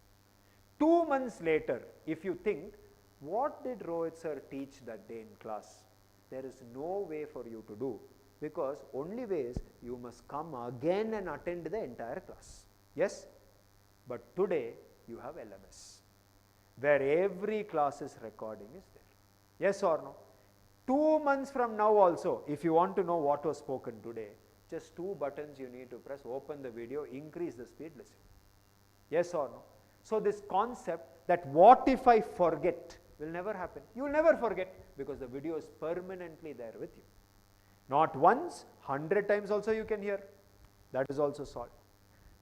2 months later, if you think, what did Rohit sir teach that day in class? There is no way for you to do, because only way is you must come again and attend the entire class. Yes? But today you have LMS, where every class's recording is there. Yes or no? 2 months from now also, if you want to know what was spoken today, just 2 buttons you need to press, open the video, increase the speed, listen. Yes or no? So this concept that what if I forget will never happen. You will never forget, because the video is permanently there with you. Not once, 100 times also you can hear. That is also solved.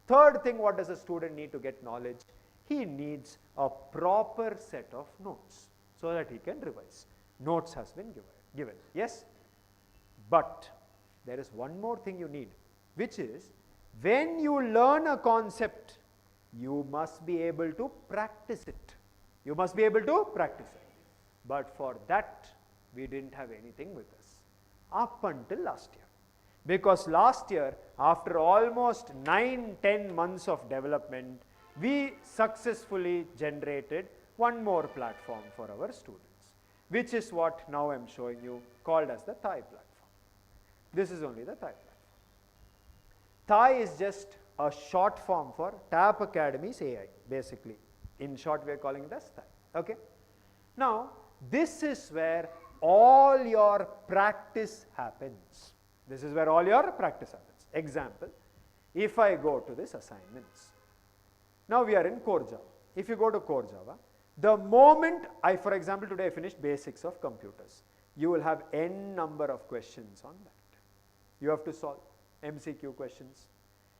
Third thing, what does a student need to get knowledge? He needs a proper set of notes so that he can revise. Notes has been given. Yes? But there is one more thing you need, which is, when you learn a concept, you must be able to practice it. You must be able to practice it. But for that, we didn't have anything with us up until last year. Because last year, after almost 9-10 months of development, we successfully generated one more platform for our students, which is what now I am showing you, called as the THI platform. This is only the THI platform. THI is just a short form for TAP Academy's AI, basically. In short, we are calling it as THI. Okay? Now, this is where all your practice happens. This is where all your practice happens. Example, if I go to this assignments. Now we are in Core Java. If you go to Core Java, the moment for example, today I finished basics of computers. You will have n number of questions on that. You have to solve MCQ questions.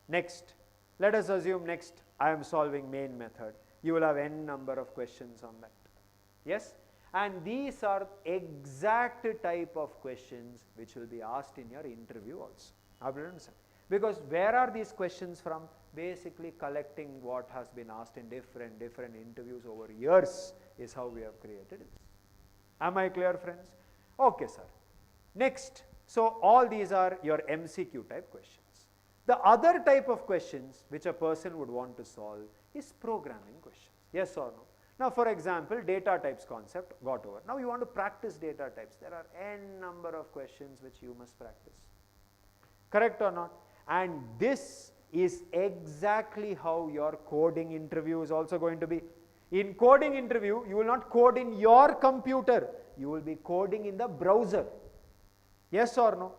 Next, let us assume next I am solving main method. You will have n number of questions on that. Yes? And these are exact type of questions which will be asked in your interview also. I will understand. Because where are these questions from? Basically collecting what has been asked in different interviews over years is how we have created this. Am I clear, friends? Okay, sir. Next, so all these are your MCQ type questions. The other type of questions which a person would want to solve is programming questions. Yes or no? Now, for example, data types concept got over. Now, you want to practice data types. There are n number of questions which you must practice. Correct or not? And this is exactly how your coding interview is also going to be. In coding interview, you will not code in your computer. You will be coding in the browser. Yes or no?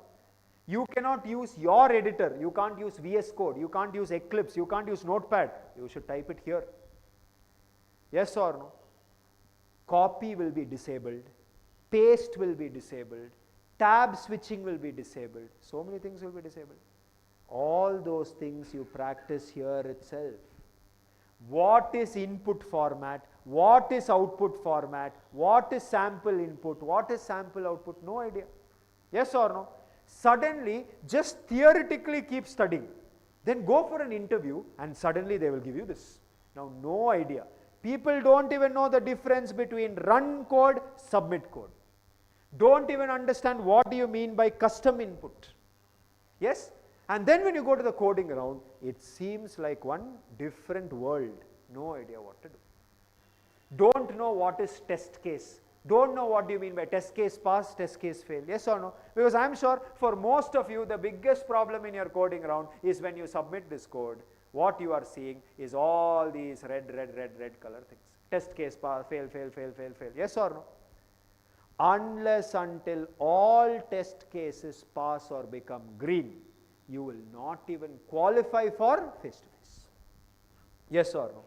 You cannot use your editor. You can't use VS Code. You can't use Eclipse. You can't use Notepad. You should type it here. Yes or no? Copy will be disabled. Paste will be disabled. Tab switching will be disabled. So many things will be disabled. All those things you practice here itself. What is input format? What is output format? What is sample input? What is sample output? No idea. Yes or no? Suddenly, just theoretically keep studying. Then go for an interview and suddenly they will give you this. Now, no idea. People don't even know the difference between run code, submit code. Don't even understand what do you mean by custom input. Yes? And then when you go to the coding round, it seems like one different world. No idea what to do. Don't know what is test case. Don't know what do you mean by test case pass, test case fail. Yes or no? Because I'm sure for most of you, the biggest problem in your coding round is when you submit this code, what you are seeing is all these red color things. Test case pass, fail. Yes or no? Unless until all test cases pass or become green, you will not even qualify for face-to-face. Yes or no?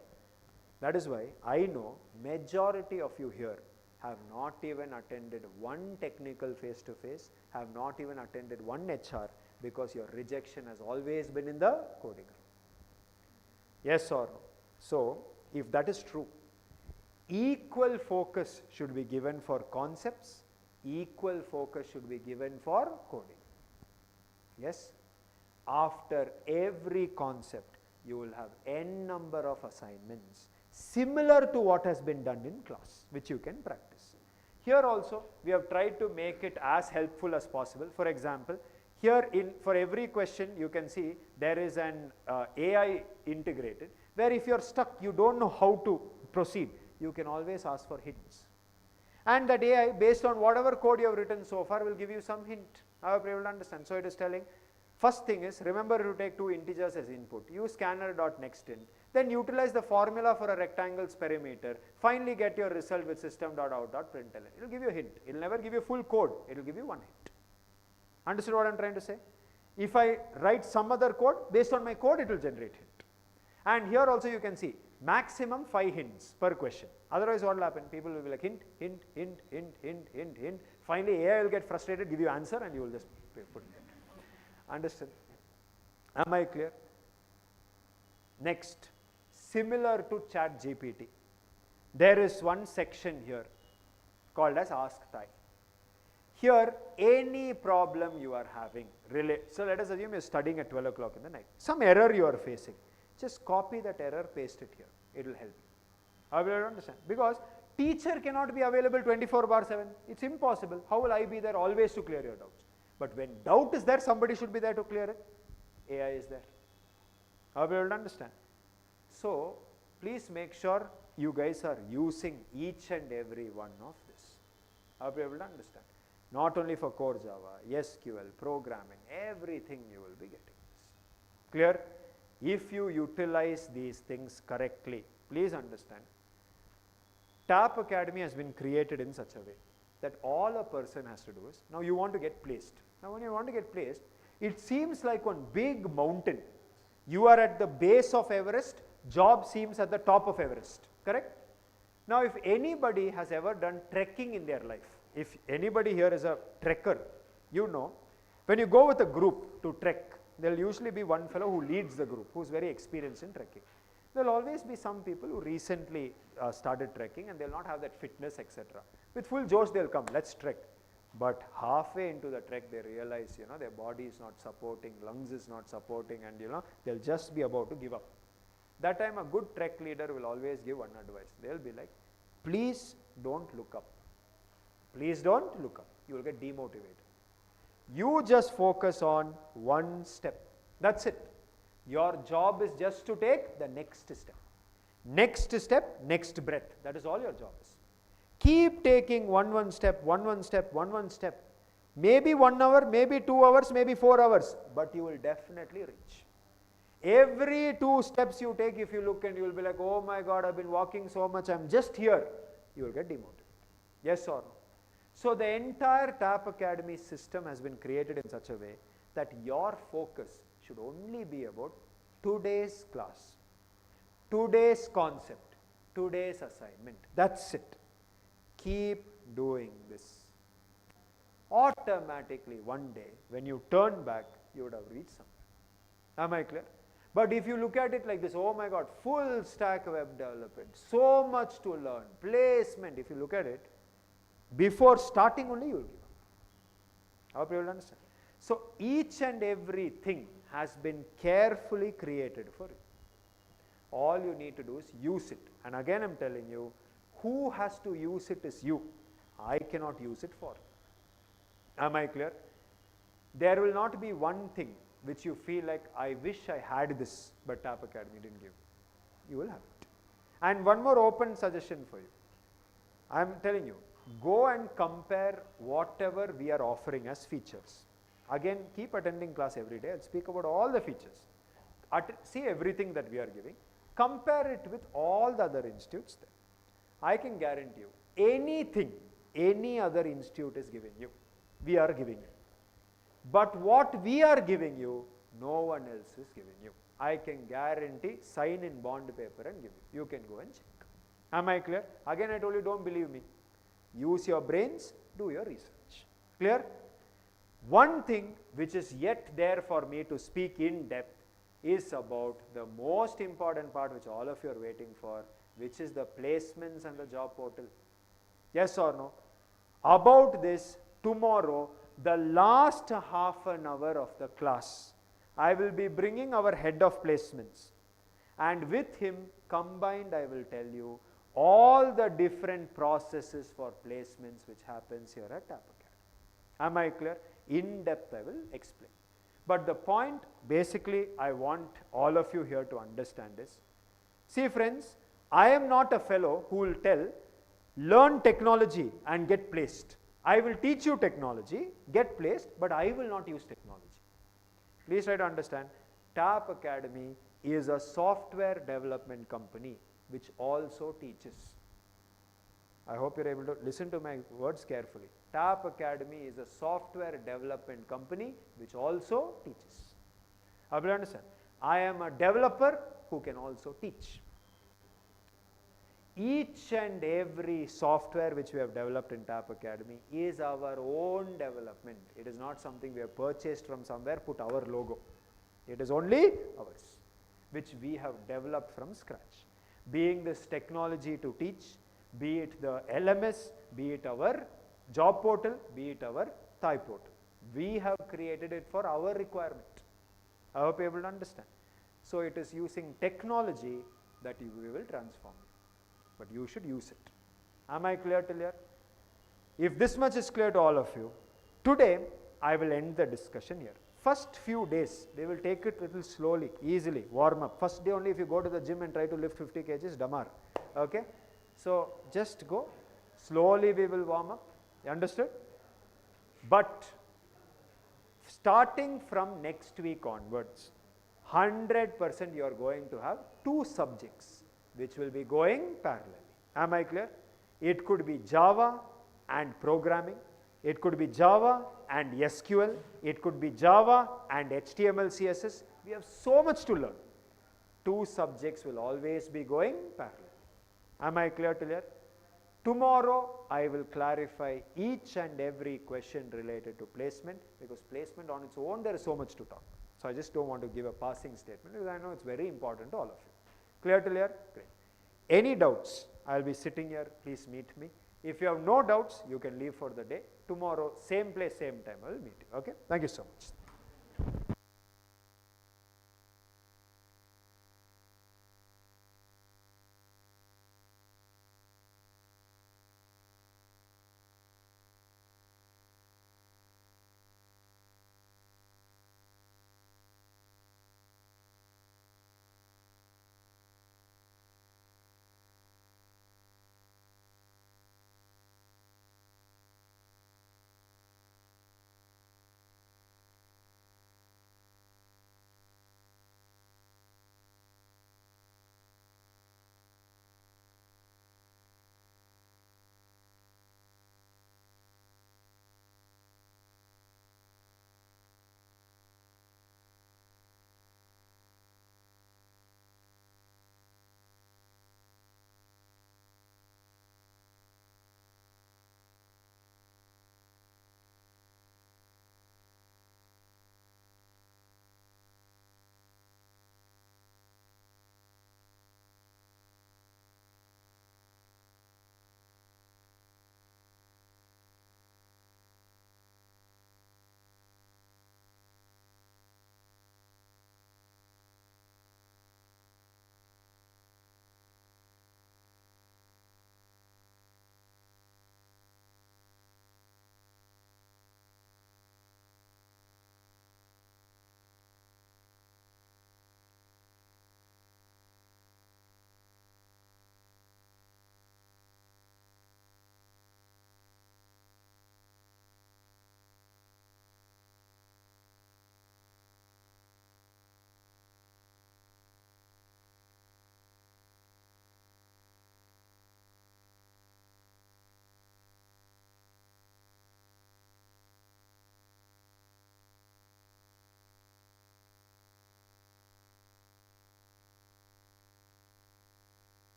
That is why I know majority of you here have not even attended one technical face-to-face, have not even attended one HR, because your rejection has always been in the coding room. Yes or no? So, if that is true, equal focus should be given for concepts, equal focus should be given for coding. Yes? After every concept, you will have n number of assignments similar to what has been done in class, which you can practice. Here also, we have tried to make it as helpful as possible. For example, here for every question, you can see there is an AI integrated, where if you are stuck, you don't know how to proceed, you can always ask for hints. And that AI, based on whatever code you have written so far, will give you some hint. I hope you will understand. So it is telling, first thing is, remember to take two integers as input. Use scanner.nextInt. Then utilize the formula for a rectangle's perimeter. Finally get your result with system.out.println. It will give you a hint. It will never give you full code. It will give you one hint. Understood what I am trying to say? If I write some other code, based on my code, it will generate hint. And here also you can see, maximum 5 hints per question. Otherwise what will happen? People will be like hint. Finally AI will get frustrated, give you answer, and you will just put it. Understand? Am I clear? Next, similar to ChatGPT, there is one section here called as Ask Time. Here, any problem you are having, so let us assume you are studying at 12 o'clock in the night. Some error you are facing. Just copy that error, paste it here. It will help you. I will understand. Because teacher cannot be available 24/7. It's impossible. How will I be there always to clear your doubts? But when doubt is there, somebody should be there to clear it. AI is there. I will understand. So, please make sure you guys are using each and every one of this. I will be able to understand. Not only for core Java, SQL, programming, everything you will be getting this. Clear? If you utilize these things correctly, please understand, TAP Academy has been created in such a way that all a person has to do is, now you want to get placed. Now when you want to get placed, it seems like one big mountain. You are at the base of Everest, job seems at the top of Everest, correct? Now if anybody has ever done trekking in their life, if anybody here is a trekker, you know, when you go with a group to trek, there will usually be one fellow who leads the group, who is very experienced in trekking. There will always be some people who recently started trekking and they will not have that fitness, etc. With full josh they will come, let's trek. But halfway into the trek they realize, you know, their body is not supporting, lungs is not supporting, and you know, they will just be about to give up. That time a good trek leader will always give one advice. They will be like, please don't look up. Please don't look up. You will get demotivated. You just focus on one step. That's it. Your job is just to take the next step. Next step, next breath. That is all your job is. Keep taking one step. Maybe 1 hour, maybe 2 hours, maybe 4 hours, but you will definitely reach. Every 2 steps you take, if you look and you will be like, oh my God, I've been walking so much, I'm just here. You will get demotivated. Yes or no? So the entire TAP Academy system has been created in such a way that your focus should only be about today's class, today's concept, today's assignment. That's it. Keep doing this. Automatically one day when you turn back, you would have reached somewhere. Am I clear? But if you look at it like this, oh my God, full stack web development, so much to learn, placement, if you look at it, before starting only you will give up. I hope you will understand. So each and everything has been carefully created for you. All you need to do is use it. And again I'm telling you, who has to use it is you. I cannot use it for you. Am I clear? There will not be one thing which you feel like, I wish I had this, but TAP Academy didn't give. You will have it. And one more open suggestion for you. I am telling you, go and compare whatever we are offering as features. Again, keep attending class every day. I'll speak about all the features. See everything that we are giving. Compare it with all the other institutes there. I can guarantee you, anything any other institute is giving you, we are giving you. But what we are giving you, no one else is giving you. I can guarantee, sign in bond paper and give you. You can go and check. Am I clear? Again I told you, don't believe me. Use your brains, do your research. Clear? One thing which is yet there for me to speak in depth is about the most important part which all of you are waiting for, which is the placements and the job portal. Yes or no? About this, tomorrow, the last half an hour of the class, I will be bringing our head of placements, and with him combined I will tell you all the different processes for placements which happens here at TAP Academy. Am I clear? In depth I will explain. But the point basically I want all of you here to understand is, see friends, I am not a fellow who will tell, learn technology and get placed. I will teach you technology, get placed, but I will not use technology. Please try to understand, TAP Academy is a software development company which also teaches. I hope you are able to listen to my words carefully. TAP Academy is a software development company which also teaches. I will understand. I am a developer who can also teach. Each and every software which we have developed in TAP Academy is our own development. It is not something we have purchased from somewhere, put our logo. It is only ours, which we have developed from scratch. Being this technology to teach, be it the LMS, be it our job portal, be it our Thai portal. We have created it for our requirement. I hope you are able to understand. So it is using technology that we will transform you. But you should use it. Am I clear till here? If this much is clear to all of you, today I will end the discussion here. First few days, they will take it little slowly, easily, warm up. First day only if you go to the gym and try to lift 50 kgs, damar. Okay? So just go, slowly we will warm up. You understood? But starting from next week onwards, 100% you are going to have 2 subjects which will be going parallelly. Am I clear? It could be Java and programming. It could be Java and SQL. It could be Java and HTML, CSS. We have so much to learn. 2 subjects will always be going parallel. Am I clear till here? Tomorrow I will clarify each and every question related to placement, because placement on its own there is so much to talk. So I just don't want to give a passing statement because I know it's very important to all of you. Clear till here? Great. Any doubts? I will be sitting here. Please meet me. If you have no doubts, you can leave for the day. Tomorrow, same place, same time, I will meet you. Okay? Thank you so much.